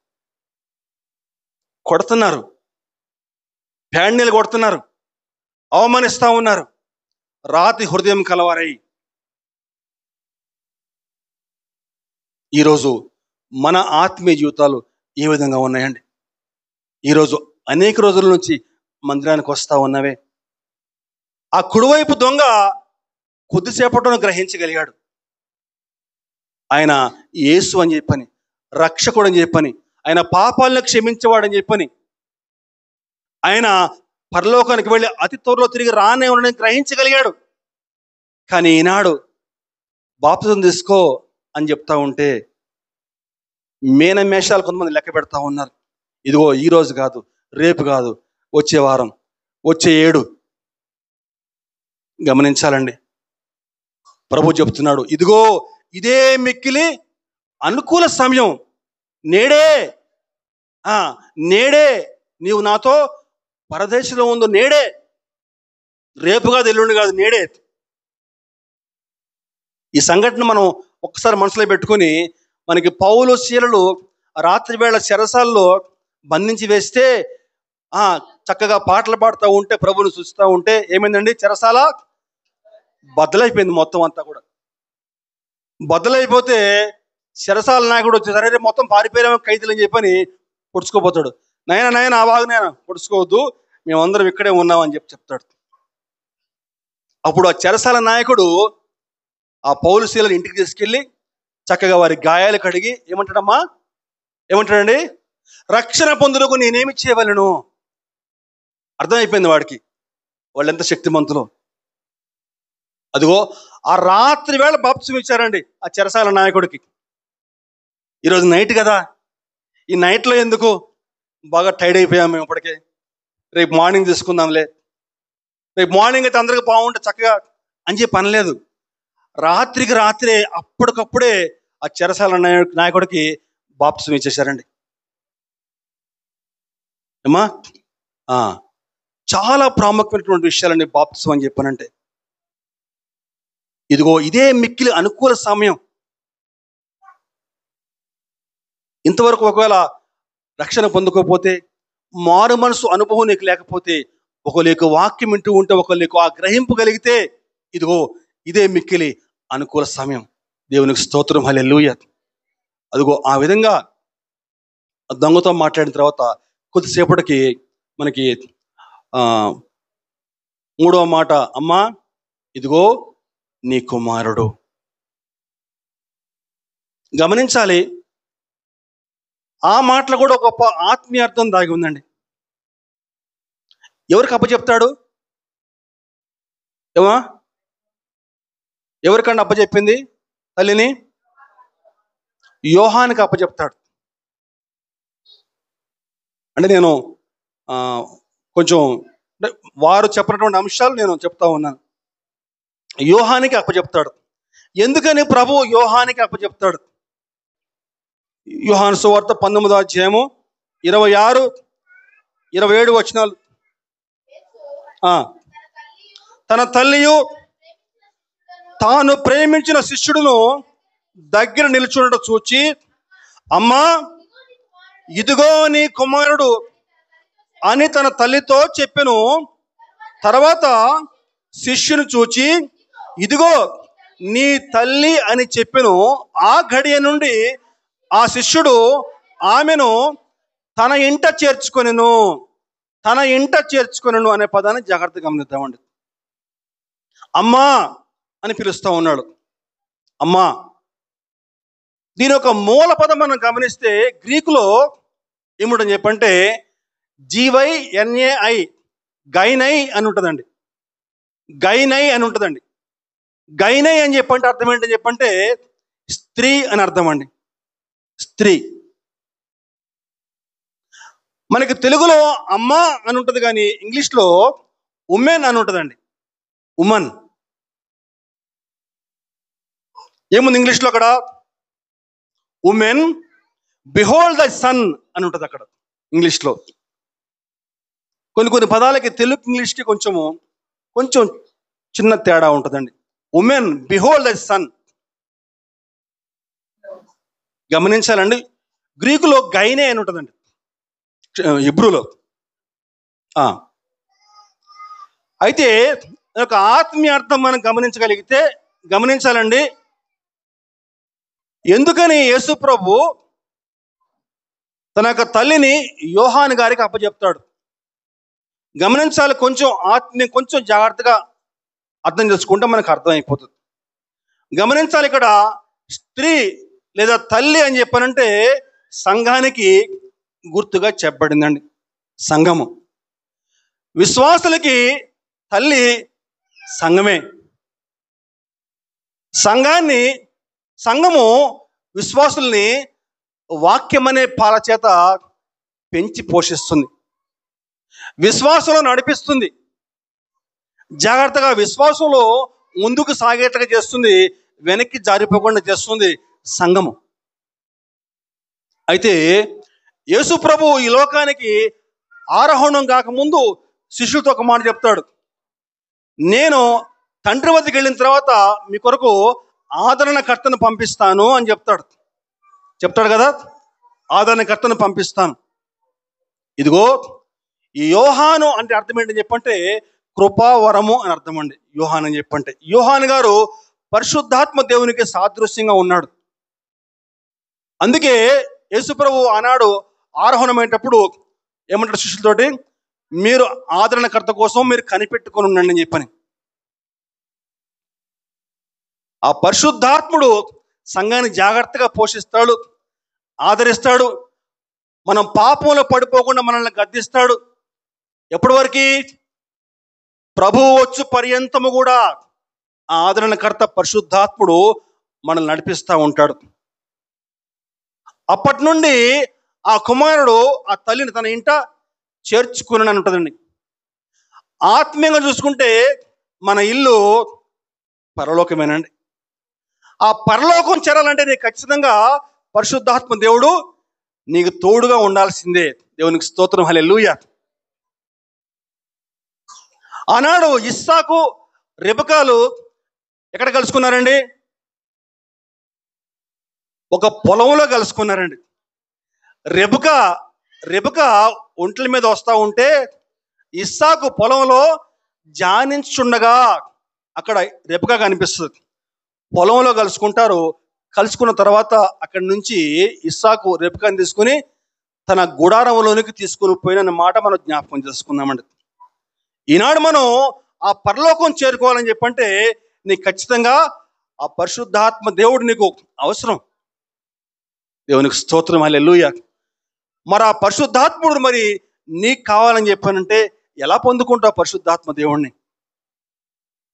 కొడుతున్నారు, ప్యాండీలు కొడుతున్నారు, అవమానిస్తూ ఉన్నారు. రాతి హృదయం కలవారై. ఈరోజు మన ఆత్మీయ జీవితాలు ఏ విధంగా ఉన్నాయండి? ఈరోజు అనేక రోజుల నుంచి మందిరానికి వస్తూ ఉన్నవే. ఆ కుడివైపు దొంగ కొద్దిసేపట్లో గ్రహించగలిగాడు, ఆయన యేసు అని చెప్పని, రక్షకుడు అని చెప్పని, ఆయన పాపాలను క్షమించేవాడని చెప్పని, ఆయన పరలోకానికి వెళ్ళి అతి త్వరలో తిరిగి రానే ఉండని గ్రహించగలిగాడు. కానీ ఈనాడు బాప్తిసం తీసుకో అని చెప్తా ఉంటే మేనమేషాలు కొంతమంది లెక్క పెడతా ఉన్నారు. ఇదిగో ఈరోజు కాదు, రేపు కాదు, వచ్చే వారం, వచ్చే ఏడు. గమనించాలండి, ప్రభు చెప్తున్నాడు, ఇదిగో ఇదే మిక్కిలి అనుకూల సమయం, నేడే నేడే నీవు నాతో పరదేశంలో ఉందో, నేడే, రేపు కాదు, ఎల్లుండి కాదు, నేడే. ఈ సంఘటన మనం ఒక్కసారి మనసులో పెట్టుకొని, మనకి పౌలు శీలలు రాత్రి వేళ చెరసాల్లో బంధించి వేస్తే చక్కగా పాటలు పాడుతూ ఉంటే, ప్రభువుని చూస్తూ ఉంటే ఏమైందండి? చెరసాల బద్దలైపోయింది, మొత్తం అంతా కూడా బద్దలైపోతే చెరసాల నాయకుడు వచ్చి, సరే మొత్తం పారిపోయామో ఖైదీలు అని చెప్పని పొడుచుకోపోతాడు. నాయన ఆ బాగు నాయన పొడుచుకోవద్దు, మేమందరం ఇక్కడే ఉన్నామని చెప్తాడు. అప్పుడు ఆ చెరసాల నాయకుడు ఆ పౌలు శీలను ఇంటికి తీసుకెళ్ళి చక్కగా వారి గాయాలు కడిగి ఏమంటాడండి? రక్షణ పొందుటకు నేనేమి చేయవలను? అర్థమైపోయింది వాడికి, వాళ్ళు ఎంత శక్తిమంతులు. అదిగో ఆ రాత్రి వేళ బాప్తిసం ఇచ్చారండి ఆ చెరసాల నాయకుడికి. ఈరోజు నైట్ కదా, ఈ నైట్లో ఎందుకు? బాగా టైర్డ్ అయిపోయాం మేము ఇప్పటికే, రేపు మార్నింగ్ తీసుకుందాంలే, రేపు మార్నింగ్ అయితే అందరికీ బాగుంటే చక్కగా అని చెప్పి అనలేదు. రాత్రికి రాత్రే అప్పటికప్పుడే ఆ చెరసాల నాయకుడికి బాప్తిసం ఇచ్చేశారండి. ఏమా చాలా ప్రాముఖ్యమైనటువంటి విషయాలండి బాప్తిసం అని చెప్పానంటే. ఇదిగో ఇదే మిక్కిలి అనుకూల సమయం. ఇంతవరకు ఒకవేళ రక్షణ పొందుకోకపోతే, మారు మనసు అనుభవం నీకు లేకపోతే, ఒకరికి వాక్యం వింటూ ఉంటే, ఒకరికి ఆ గ్రహింపు కలిగితే, ఇదిగో ఇదే మిక్కిలి అనుకూల సమయం. దేవునికి స్తోత్రం, హల్లెలూయా. అదిగో ఆ విధంగా దొంగతో మాట్లాడిన తర్వాత కొద్దిసేపటికి మనకి మూడవ మాట, అమ్మా ఇదిగో నీ కుమారుడు. గమనించాలి, ఆ మాటలో కూడా గొప్ప ఆత్మీయ అర్థం దాగి ఉందండి. ఎవరికి అప్పచెప్తాడు? ఎవరికంటే అప్పచెప్పింది తల్లిని? యోహానికి అప్పచెప్తాడు. అంటే నేను కొంచెం వారు చెప్పినటువంటి అంశాలు నేను చెప్తా ఉన్నాను. యోహానికి అప్పచెప్తాడు. ఎందుకని ప్రభు యోహానికి అప్పచెప్తాడు? యోహాను సువార్త 19వ అధ్యాయము 26, 27 వచనాలు. తన తల్లియు తాను ప్రేమించిన శిష్యుడును దగ్గర నిలుచుండట చూచి, అమ్మా ఇదిగో నీ కుమారుడు అని తన తల్లితో చెప్పెను. తర్వాత శిష్యుని చూచి, ఇదిగో నీ తల్లి అని చెప్పెను. ఆ గడియ నుండి ఆ శిష్యుడు ఆమెను తన ఇంట చేర్చుకొనెను. తన ఇంట చేర్చుకొనెను అనే పదాన్ని జాగ్రత్తగా గమనిద్దామండి. అమ్మా అని పిలుస్తూ ఉన్నాడు. అమ్మా దీని ఒక మూల పదం మనం గమనిస్తే గ్రీకులో ఏముంటుంది చెప్పంటే GYNAI, గైనై అని ఉంటుందండి. గైనై అని ఉంటుందండి. గైనై అని చెప్పంటే అర్థం ఏంటని చెప్పంటే స్త్రీ అని అర్థం అండి. స్త్రీ. మనకి తెలుగులో అమ్మ అని ఉంటుంది, కానీ ఇంగ్లీష్లో ఉమెన్ అని ఉంటుందండి. ఉమన్. ఏముంది ఇంగ్లీష్లో అక్కడ? ఉమెన్ బిహోల్డ్ ద సన్ అని ఉంటుంది అక్కడ ఇంగ్లీష్లో. కొన్ని పదాలకి తెలుగు ఇంగ్లీష్కి కొంచెం చిన్న తేడా ఉంటుందండి. Women behold the sun. గమనించాలండి. గ్రీకులో గైనే అని ఉంటుందండి, హిబ్రూలో. అయితే ఒక ఆత్మీయ అర్థం మనం గమనించాలండి. ఎందుకని యేసు ప్రభు తన యొక్క తల్లిని యోహాను గారికి అప్పచెప్తాడు? గమనించాలి. కొంచెం జాగ్రత్తగా అర్థం చేసుకుంటే మనకు అర్థమైపోతుంది. గమనించాలి. ఇక్కడ స్త్రీ లేదా తల్లి అని చెప్పానంటే సంఘానికి గుర్తుగా చెప్పబడిందండి. సంఘము. విశ్వాసులకి తల్లి సంఘమే. సంఘము విశ్వాసుల్ని వాక్యం అనే పాల చేత పెంచి పోషిస్తుంది, విశ్వాసంలో నడిపిస్తుంది, జాగ్రత్తగా విశ్వాసంలో ముందుకు సాగేటట్టుగా చేస్తుంది, వెనక్కి జారిపోకుండా చేస్తుంది సంఘము. అయితే యేసు ప్రభు ఈ లోకానికి ఆరోహణం కాకముందు శిష్యులతో ఒక మాట చెప్తాడు. నేను తండ్రి వద్దకు వెళ్ళిన తర్వాత మీ కొరకు ఆదరణకర్తను పంపిస్తాను అని చెప్తాడు కదా. ఆదరణకర్తను పంపిస్తాను. ఇదిగో ఈ యోహాను అంటే అర్థం ఏంటని చెప్పంటే కృపావరము అని అర్థం అండి. యోహాను అని చెప్పంటే యోహాను గారు పరిశుద్ధాత్మ దేవునికి సాదృశ్యంగా ఉన్నాడు. అందుకే యేసుప్రభు ఆనాడు ఆరోహణమైనప్పుడు ఏమంటాడు శిష్యులతోటి? మీరు ఆదరణకర్త కోసం మీరు కనిపెట్టుకొని ఉండండి అని చెప్పని. ఆ పరిశుద్ధాత్ముడు సంఘాన్ని జాగ్రత్తగా పోషిస్తాడు, ఆదరిస్తాడు. మనం పాపంలో పడిపోకుండా మనల్ని గద్దిస్తాడు. ఎప్పటి వరకు? ప్రభువు వచ్చు పర్యంతము కూడా ఆ ఆదరణకర్త పరిశుద్ధాత్ముడు మనల్ని నడిపిస్తూ ఉంటాడు. అప్పటి నుండి ఆ కుమారుడు ఆ తల్లిని తన ఇంట చేర్చుకుని ఉంటుందండి. ఆత్మీయంగా చూసుకుంటే మన ఇల్లు పరలోకమేనండి. ఆ పరలోకం చేరాలంటే నీకు ఖచ్చితంగా పరిశుద్ధాత్మ దేవుడు నీకు తోడుగా ఉండాల్సిందే. దేవునికి స్తోత్రం, హల్లెలూయా. ఆనాడు ఇస్సాకు రెబెకాలు ఎక్కడ కలుసుకున్నారండి? ఒక పొలంలో కలుసుకున్నారండి. రెబెకా ఒంట్ల మీద వస్తూ ఉంటే ఇస్సాకు పొలంలో ధ్యానించుండగా అక్కడ రెబెకా కనిపిస్తుంది. పొలంలో కలుసుకున్న తర్వాత అక్కడి నుంచి ఇస్సాకు రెబెకాని తీసుకుని తన గుడారంలోనికి తీసుకుని పోయిన మాట మనం జ్ఞాపకం చేసుకుందామండి. ఈనాడు మనం ఆ పరలోకం చేరుకోవాలని చెప్పంటే నీకు ఖచ్చితంగా ఆ పరిశుద్ధాత్మ దేవుడు నీకు అవసరం. దేవునికి స్తోత్రం, హల్లెలూయా. మరి ఆ పరిశుద్ధాత్ముడు మరి నీకు కావాలని చెప్పానంటే ఎలా పొందుకుంటావు పరిశుద్ధాత్మ దేవుణ్ణి?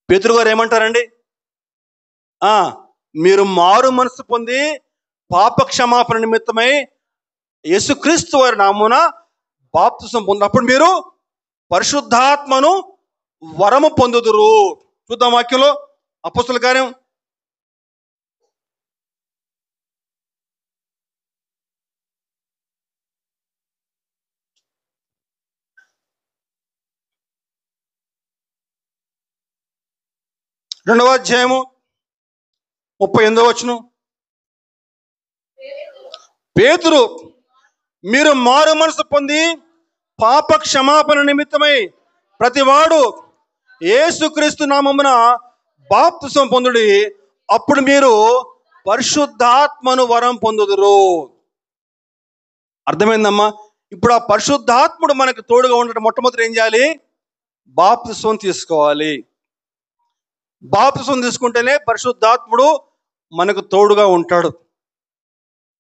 పేతురు గారు ఏమంటారండి? మీరు మారు మనసు పొంది పాప క్షమాపణ నిమిత్తమై యేసుక్రీస్తు వారి నామమున బాప్తిసం పొందినప్పుడు మీరు పరిశుద్ధాత్మను వరము పొందుదురు. చూద్దాం వాక్యంలో అపోస్తలుల కార్యం 2వ అధ్యాయము 38వ వచనం. పేతురు మీరు మారు మనసు పొంది పాప క్షమాపణ నిమిత్తమై ప్రతివాడు యేసుక్రీస్తు నామమున బాప్తిసం పొందుడి, అప్పుడు మీరు పరిశుద్ధాత్మను వరం పొందుదురు. అర్థమైందమ్మా? ఇప్పుడు ఆ పరిశుద్ధాత్ముడు మనకు తోడుగా ఉండటం మొట్టమొదటి ఏం చేయాలి? బాప్తిసం తీసుకోవాలి. బాప్తిసం తీసుకుంటేనే పరిశుద్ధాత్ముడు మనకు తోడుగా ఉంటాడు.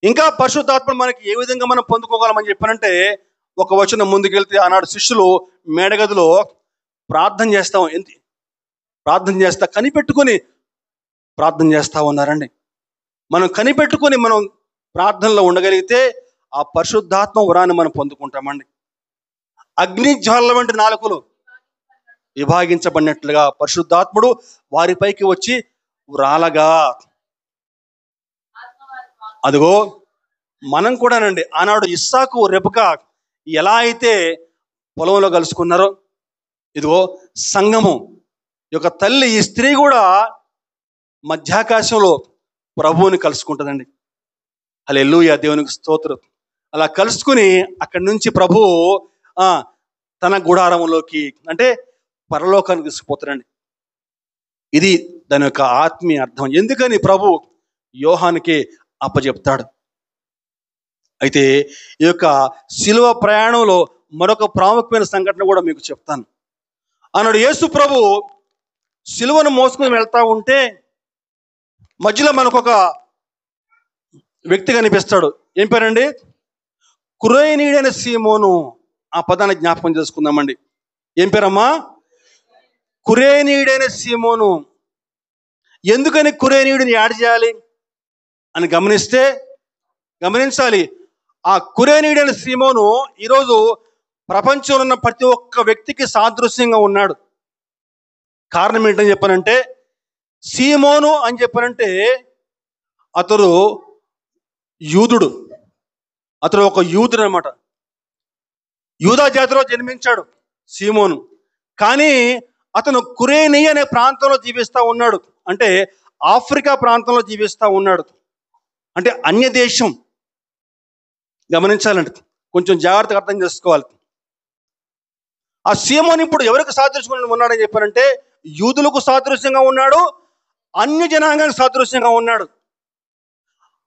ఇంకా పరిశుద్ధాత్మ మనకి ఏ విధంగా మనం పొందుకోగలమని చెప్పానంటే, ఒక వచనం ముందుకెళ్తే ఆనాడు శిష్యులు మేడగదిలో ప్రార్థన చేస్తాం ప్రార్థన చేస్తా కనిపెట్టుకొని ప్రార్థన చేస్తా ఉన్నారండి. మనం కనిపెట్టుకొని మనం ప్రార్థనలో ఉండగలిగితే ఆ పరిశుద్ధాత్మ వరాన్ని మనం పొందుకుంటామండి. అగ్ని జ్వాలల వంటి నాలుకలు విభాగించబడినట్లుగా పరిశుద్ధాత్ముడు వారిపైకి వచ్చి రాలగా, అదిగో మనం కూడానండి ఆనాడు ఇస్సాకు రెబెకా ఎలా అయితే పొలంలో కలుసుకున్నారో, ఇదిగో సంఘము యొక్క తల్లి ఈ స్త్రీ కూడా మధ్యాకాశంలో ప్రభువుని కలుసుకుంటుందండి. హల్లెలూయా, దేవునికి స్తోత్రం. అలా కలుసుకుని అక్కడి నుంచి ప్రభువు తన గుడారంలోకి అంటే పరలోకానికి తీసుకుపోతాడండి. ఇది దాని యొక్క ఆత్మీయ అర్థం. ఎందుకని ప్రభు యోహానికి అప్పచెప్తాడు. అయితే ఈ యొక్క శిలువ ప్రయాణంలో మరొక ప్రాముఖ్యమైన సంఘటన కూడా మీకు చెప్తాను. ఆనాడు యేసు ప్రభు శిలువను మోసుకుని వెళ్తా ఉంటే మధ్యలో మనకు ఒక వ్యక్తి కనిపిస్తాడు. ఏం పేరండి? కురేనీయుడైన సీమోను. ఆ పదాన్ని జ్ఞాపకం చేసుకుందామండి. ఏం పేరమ్మా? కురేనీయుడైన సీమోను. ఎందుకని కురేనీయుడిని యాడ్ చేయాలి అని గమనించాలి. ఆ కురేనీయుడైన సీమోను ఈరోజు ప్రపంచంలో ఉన్న ప్రతి ఒక్క వ్యక్తికి సాదృశ్యంగా ఉన్నాడు. కారణం ఏంటని చెప్పానంటే, సీమోను అని చెప్పానంటే అతడు యూదుడు. అతడు ఒక యూదుడు అనమాట. యూదా జాతిలో జన్మించాడు సీమోను. కానీ అతను కురేనీ అనే ప్రాంతంలో జీవిస్తూ ఉన్నాడు. అంటే ఆఫ్రికా ప్రాంతంలో జీవిస్తూ ఉన్నాడు. అంటే అన్య దేశం. గమనించాలండి, కొంచెం జాగ్రత్తగా అర్థం చేసుకోవాలి. ఆ సీమోను ఇప్పుడు ఎవరికి సాదృశ్యంగా ఉన్నాడని చెప్పారంటే, యూదులకు సాదృశ్యంగా ఉన్నాడు, అన్య జనాంగానికి సాదృశ్యంగా ఉన్నాడు.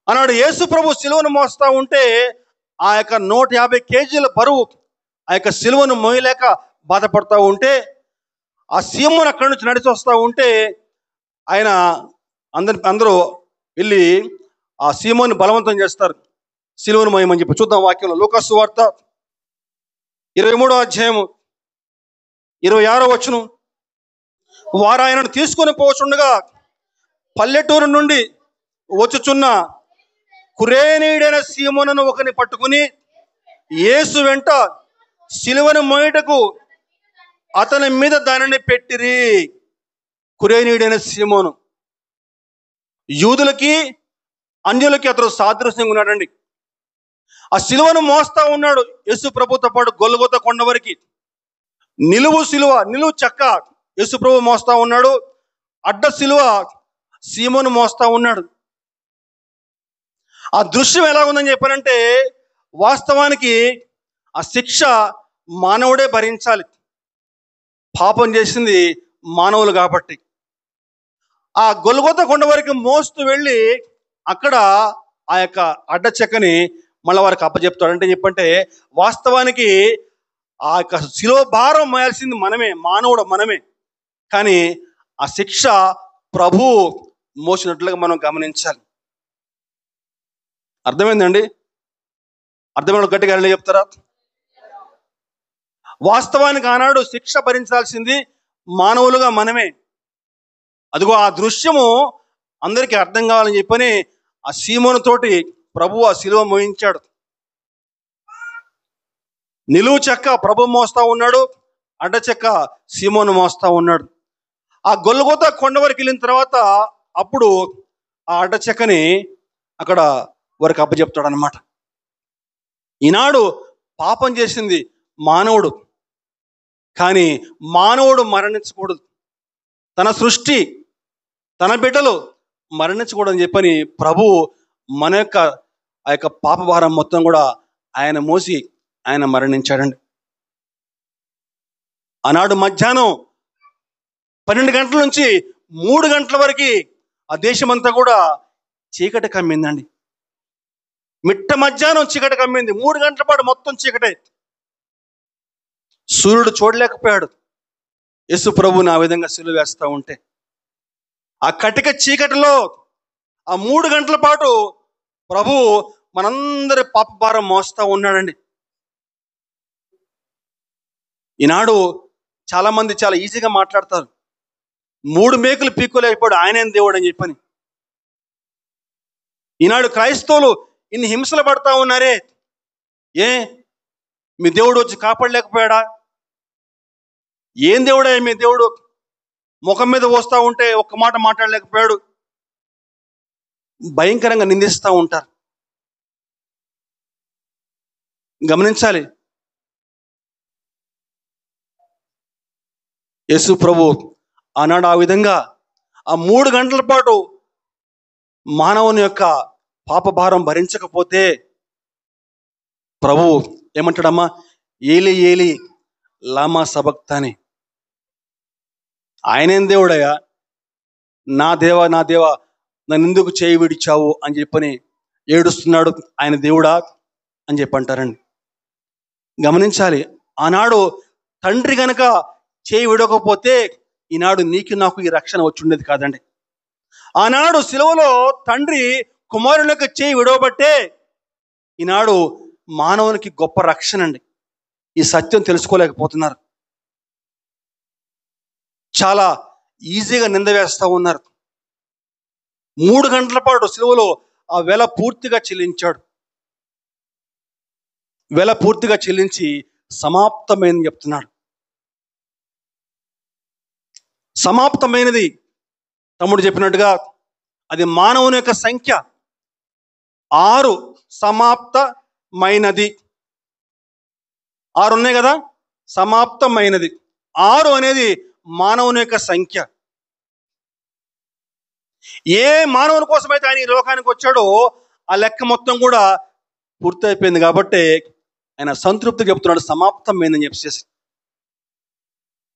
అన్నాడు యేసు ప్రభు సిలువను మోస్తా ఉంటే ఆ యొక్క 150 కేజీల బరువు ఆ యొక్క సిలువను మోయలేక బాధపడతా ఉంటే, ఆ సీమోను అక్కడి నుంచి నడిచి వస్తూ ఉంటే ఆయన అందరూ వెళ్ళి ఆ సీమోను బలవంతం చేస్తారు, సిలువను మోయమని చెప్పి. చూద్దాం వాక్యంలో. లూకా సువార్త 23వ అధ్యాయము 26వ వచనం. వారు ఆయనను తీసుకొని పోచుండగా పల్లెటూరు నుండి వచ్చుచున్న కురేనీయుడైన సీమోనును ఒకని పట్టుకుని యేసు వెంట సిలువను మోయుటకు అతని మీద దానిని పెట్టిరి. కురేనీయుడైన సీమోను యూదులకి అన్యులకి అతడు సాదృశ్యంగా ఉన్నాడండి. ఆ సిలువను మోస్తా ఉన్నాడు యేసు ప్రభుతో పాటు గొల్గొతా కొండ వరకు. నిలువు చెక్క యేసు ప్రభు మోస్తా ఉన్నాడు, అడ్డ సిలువ సీమోను మోస్తా ఉన్నాడు. ఆ దృశ్యం ఎలా ఉందని చెప్పానంటే, వాస్తవానికి ఆ శిక్ష మానవుడే భరించాలి. పాపం చేసింది మానవులు కాబట్టి. ఆ గొల్గొతా కొండ వరకు మోస్తూ వెళ్ళి అక్కడ ఆ యొక్క అడ్డ చెక్కని మళ్ళీ వారికి అప్పచెప్తాడు. అంటే చెప్పంటే వాస్తవానికి ఆ యొక్క శిలువ భారం మోయాల్సింది మానవుడు మనమే. కానీ ఆ శిక్ష ప్రభు మోసినట్లుగా మనం గమనించాలి. అర్థమైందండి? అర్థమైన గట్టిగా చెప్తారా? వాస్తవానికి ఆనాడు శిక్ష భరించాల్సింది మానవులుగా మనమే. అదిగో ఆ దృశ్యము అందరికీ అర్థం కావాలని చెప్పని ఆ సీమోను తోటి ప్రభు ఆ శిలువ మోయించాడు. నిలువు చెక్క ప్రభు మోస్తా ఉన్నాడు, అడ్డ చెక్క సీమోను మోస్తా ఉన్నాడు. ఆ గొల్గొతా కొండ వరకు వెళ్ళిన తర్వాత అప్పుడు ఆ అడ్డ చెక్కని అక్కడ వారికి అప్పచెప్తాడు అనమాట. ఈనాడు పాపం చేసింది మానవుడు, కానీ మానవుడు మరణించకూడదు. తన సృష్టి, తన బిడ్డలు మరణించకూడదని చెప్పని ప్రభు మన యొక్క ఆ యొక్క పాపభారం మొత్తం కూడా ఆయన మోసి ఆయన మరణించాడండి. ఆనాడు మధ్యాహ్నం 12 గంటల నుంచి 3 గంటల వరకు ఆ దేశమంతా కూడా చీకటి కమ్మిందండి. మిట్ట మధ్యాహ్నం చీకటి కమ్మింది. 3 గంటల పాటు మొత్తం చీకటే. సూర్యుడు చూడలేకపోయాడు యేసు ప్రభువుని ఆ విధంగా సిలువ వేస్తూ ఉంటే. ఆ కటిక చీకటిలో ఆ 3 గంటల పాటు ప్రభు మనందరి పాప భారం మోస్తా ఉన్నాడండి. ఈనాడు చాలా మంది చాలా ఈజీగా మాట్లాడతారు, 3 మేకులు పీక్కోలేకపోయాడు ఆయనేం దేవుడు అని చెప్పని. ఈనాడు క్రైస్తవులు ఇన్ని హింసలు పడతా ఉన్నారే, ఏ మీ దేవుడు వచ్చి కాపాడలేకపోయాడా? ఏం దేవుడా మీ దేవుడు? ముఖం మీద వస్తూ ఉంటే ఒక్క మాట మాట్లాడలేకపోయాడు. భయంకరంగా నిందిస్తూ ఉంటారు. గమనించాలి, యేసు ప్రభు ఆనాడు ఆ విధంగా ఆ 3 గంటల పాటు మానవుని యొక్క పాపభారం భరించకపోతే ప్రభు ఏమంటాడమ్మా, ఏలి ఏలి లామా సబక్తాని, ఆయనేం దేవుడయ్యా, నా దేవా నా దేవా నన్ను ఎందుకు చేయి విడిచావు అని చెప్పని ఏడుస్తున్నాడు, ఆయన దేవుడా అని చెప్పి అంటారండి. గమనించాలి, ఆనాడు తండ్రి గనక చేయి విడవకపోతే ఈనాడు నీకు నాకు ఈ రక్షణ వచ్చి ఉండేది కాదండి. ఆనాడు సిలువలో తండ్రి కుమారునికి చేయి విడవబట్టే ఈనాడు మానవునికి గొప్ప రక్షణ అండి. ఈ సత్యం తెలుసుకోలేకపోతున్నారు, చాలా ఈజీగా నింద వేస్తూ ఉన్నారు. 3 గంటల పాటు సిలువలో ఆ వెల పూర్తిగా చెల్లించాడు. వెల పూర్తిగా చెల్లించి సమాప్తమైందని చెప్తున్నాడు. సమాప్తమైనది తమ్ముడు చెప్పినట్టుగా అది మానవుని యొక్క సంఖ్య 6 సమాప్తమైనది. 6 ఉన్నాయి కదా, సమాప్తమైనది 6 అనేది మానవుని యొక్క సంఖ్య. ఏ మానవుని కోసమైతే ఆయన ఈ లోకానికి వచ్చాడో ఆ లెక్క మొత్తం కూడా పూర్తయిపోయింది కాబట్టి ఆయన సంతృప్తి చెప్తున్నాడు, సమాప్తమైందని చెప్పేసి.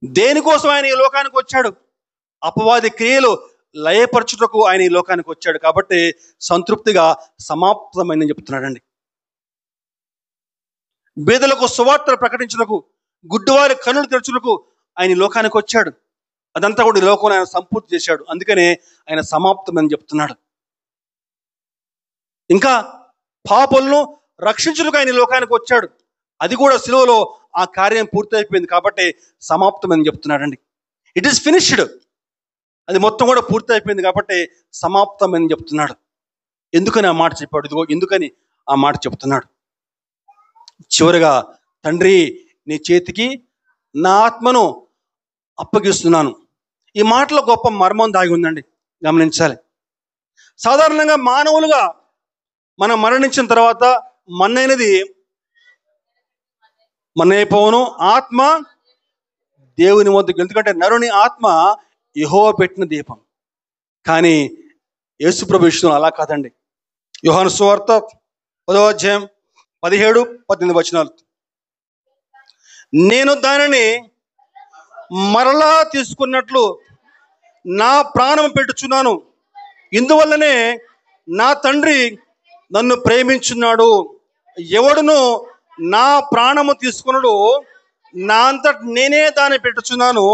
దేనికోసం ఆయన ఈ లోకానికి వచ్చాడు? అపవాది క్రియలు లయపరచుటకు ఆయన ఈ లోకానికి వచ్చాడు కాబట్టి సంతృప్తిగా సమాప్తమైందని చెప్తున్నాడండి. బీదలకు సువార్తలు ప్రకటించుటకు, గుడ్డివారి కన్నులు తెరచుటకు ఆయన ఈ లోకానికి వచ్చాడు. అదంతా కూడా ఈ లోకంలో ఆయన సంపూర్తి చేశాడు. అందుకనే ఆయన సమాప్తమని చెప్తున్నాడు. ఇంకా పాపులను రక్షించుటకు ఆయన ఈ లోకానికి వచ్చాడు. అది కూడా సిలువలో ఆ కార్యం పూర్తయిపోయింది కాబట్టి సమాప్తమని చెప్తున్నాడండి. ఇట్ ఈస్ ఫినిష్డ్, అది మొత్తం కూడా పూర్తి అయిపోయింది కాబట్టి సమాప్తమని చెప్తున్నాడు. ఎందుకని ఆ మాట చెప్పాడు? ఇదిగో ఎందుకని ఆ మాట చెప్తున్నాడు. చివరిగా, తండ్రి నీ చేతికి నా ఆత్మను అప్పగిస్తున్నాను. ఈ మాటలో గొప్ప మర్మం దాగి ఉందండి, గమనించాలి. సాధారణంగా మానవులుగా మనం మరణించిన తర్వాత మన్నైనది మన్నైపోవును, ఆత్మ దేవుని వద్దకు. ఎందుకంటే నరుని ఆత్మ యెహోవా పెట్టిన దీపం. కానీ యేసుప్రభు విషయంలో అలా కాదండి. యోహాను సువార్త 10వ అధ్యాయం 17-18 వచనాలు, నేను దానిని మరలా తీసుకున్నట్లు నా ప్రాణం పెట్టుచున్నాను, ఇందువల్లనే నా తండ్రి నన్ను ప్రేమించున్నాడు. ఎవడును నా ప్రాణము తీసుకున్నాడు, నా అంతట నేనే దాన్ని పెట్టుచున్నాను.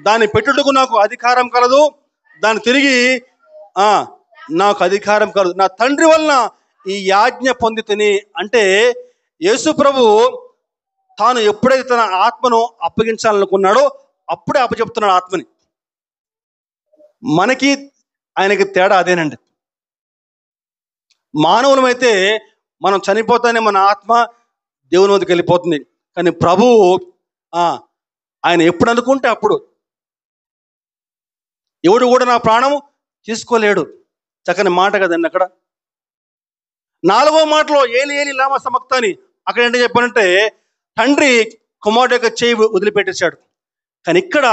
దాన్ని పెట్టుటకు నాకు అధికారం కలదు, దాన్ని తిరిగి నాకు అధికారం కలదు. నా తండ్రి వలన ఈ యాజ్ఞ పొందితిని. అంటే యేసు ప్రభు తాను ఎప్పుడైతే తన ఆత్మను అప్పగించాలనుకున్నాడో అప్పుడే అప్పచెప్తున్నాడు ఆత్మని. మనకి ఆయనకి తేడా అదేనండి. మానవులమైతే మనం చనిపోతానే మన ఆత్మ దేవుని వద్దకు వెళ్ళిపోతుంది. కానీ ప్రభువు ఆయన ఎప్పుడు అనుకుంటే అప్పుడు, ఎవడు కూడా నా ప్రాణము తీసుకోలేడు. చక్కని మాట కదండి. అక్కడ 4వ మాటలో ఏలి ఏలి లామా సబక్తాని, అక్కడ ఏంటో చెప్పానంటే తండ్రి కుమారుడు యొక్క చేయి వదిలిపెట్టేశాడు. కానీ ఇక్కడ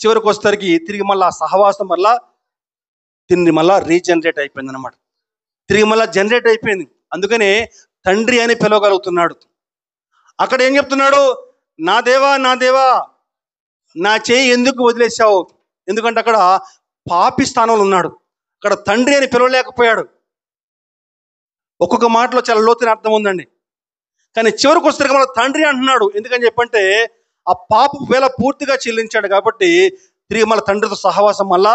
చివరికి వచ్చేసరికి తిరిగి మళ్ళీ సహవాసం వల్ల తిరిగి మళ్ళా రీజనరేట్ అయిపోయింది అనమాట. తిరిగి మళ్ళా జనరేట్ అయిపోయింది. అందుకనే తండ్రి అని పిలవగలుగుతున్నాడు. అక్కడ ఏం చెప్తున్నాడు? నా దేవా నా దేవా నా చేయి ఎందుకు వదిలేశావు? ఎందుకంటే అక్కడ పాపి స్థానంలో ఉన్నాడు. అక్కడ తండ్రి అని పిలవలేకపోయాడు. ఒక్కొక్క మాటలో చాలా లోతున అర్థం ఉందండి. కానీ చివరికి వస్తే మన తండ్రి అంటున్నాడు. ఎందుకని చెప్పంటే ఆ పాప వేళ పూర్తిగా చెల్లించాడు కాబట్టి తిరిగి మళ్ళీ తండ్రితో సహవాసం మళ్ళా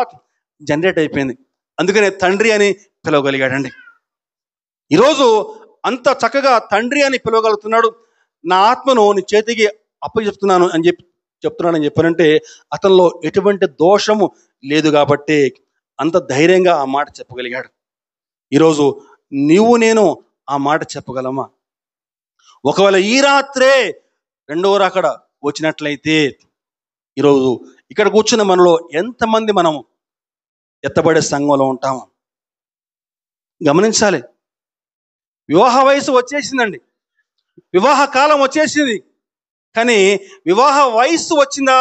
జనరేట్ అయిపోయింది. అందుకనే తండ్రి అని పిలవగలిగాడండి. ఈరోజు అంత చక్కగా తండ్రి అని పిలవగలుగుతున్నాడు. నా ఆత్మను నీ చేతికి అప్పచెప్తున్నాను అని చెప్తున్నానని చెప్పానంటే అతనిలో ఎటువంటి దోషము లేదు కాబట్టి అంత ధైర్యంగా ఆ మాట చెప్పగలిగాడు. ఈరోజు నీవు నేను ఆ మాట చెప్పగలమా? ఒకవేళ ఈ రాత్రే రెండవ రాకడ వచ్చినట్లయితే ఈరోజు ఇక్కడ కూర్చున్న మనలో ఎంతమంది మనము ఎత్తబడే సంఘంలో ఉంటాము? గమనించాలి. వివాహ వయసు వచ్చేసిందండి, వివాహ కాలం వచ్చేసింది, కానీ వివాహ వయస్సు వచ్చిందా?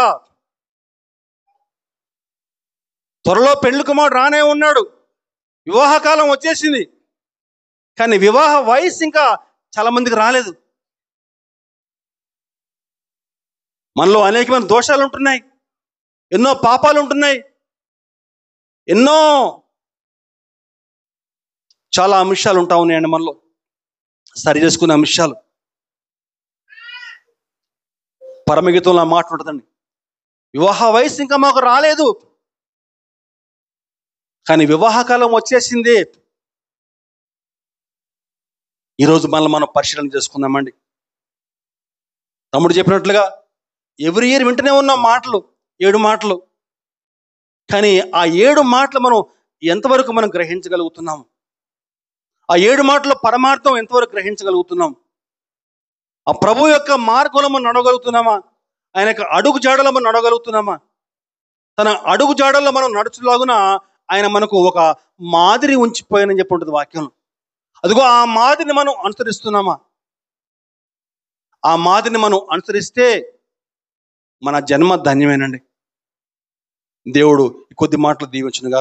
త్వరలో పెళ్లి కుమారుడు రానే ఉన్నాడు, వివాహ కాలం వచ్చేసింది, కానీ వివాహ వయసు ఇంకా చాలా మందికి రాలేదు. మనలో అనేకమైన దోషాలు ఉంటున్నాయి, ఎన్నో పాపాలు ఉంటున్నాయి, ఎన్నో చాలా అంశాలు ఉంటా ఉన్నాయండి మనలో, సరి చేసుకునే అంశాలు. పరమగీతంలో మాట ఉంటుందండి, వివాహ వయసు ఇంకా మాకు రాలేదు, కానీ వివాహకాలం వచ్చేసింది. ఈరోజు మనల్ని మనం పరిశీలన చేసుకుందామండి. తమ్ముడు చెప్పినట్లుగా ఎవ్రీ ఇయర్ వింటూనే ఉన్న మాటలు 7 మాటలు, కానీ ఆ 7 మాటలు మనం ఎంతవరకు మనం గ్రహించగలుగుతున్నాం? ఆ 7 మాటల పరమార్థం ఎంతవరకు గ్రహించగలుగుతున్నాం? ఆ ప్రభు యొక్క మార్గంలో మనం నడవగలుగుతున్నామా? ఆయన యొక్క అడుగు జాడలో మనం నడవగలుగుతున్నామా? తన అడుగు జాడల్లో మనం నడుచులాగున ఆయన మనకు ఒక మాదిరి ఉంచిపోయానని చెప్పి ఉంటుంది వాక్యంలో. అదిగో ఆ మాదిరిని మనం అనుసరిస్తున్నామా? ఆ మాదిరిని మనం అనుసరిస్తే మన జన్మ ధన్యమేనండి. దేవుడు కొద్ది మాటలు దీవించునుగా.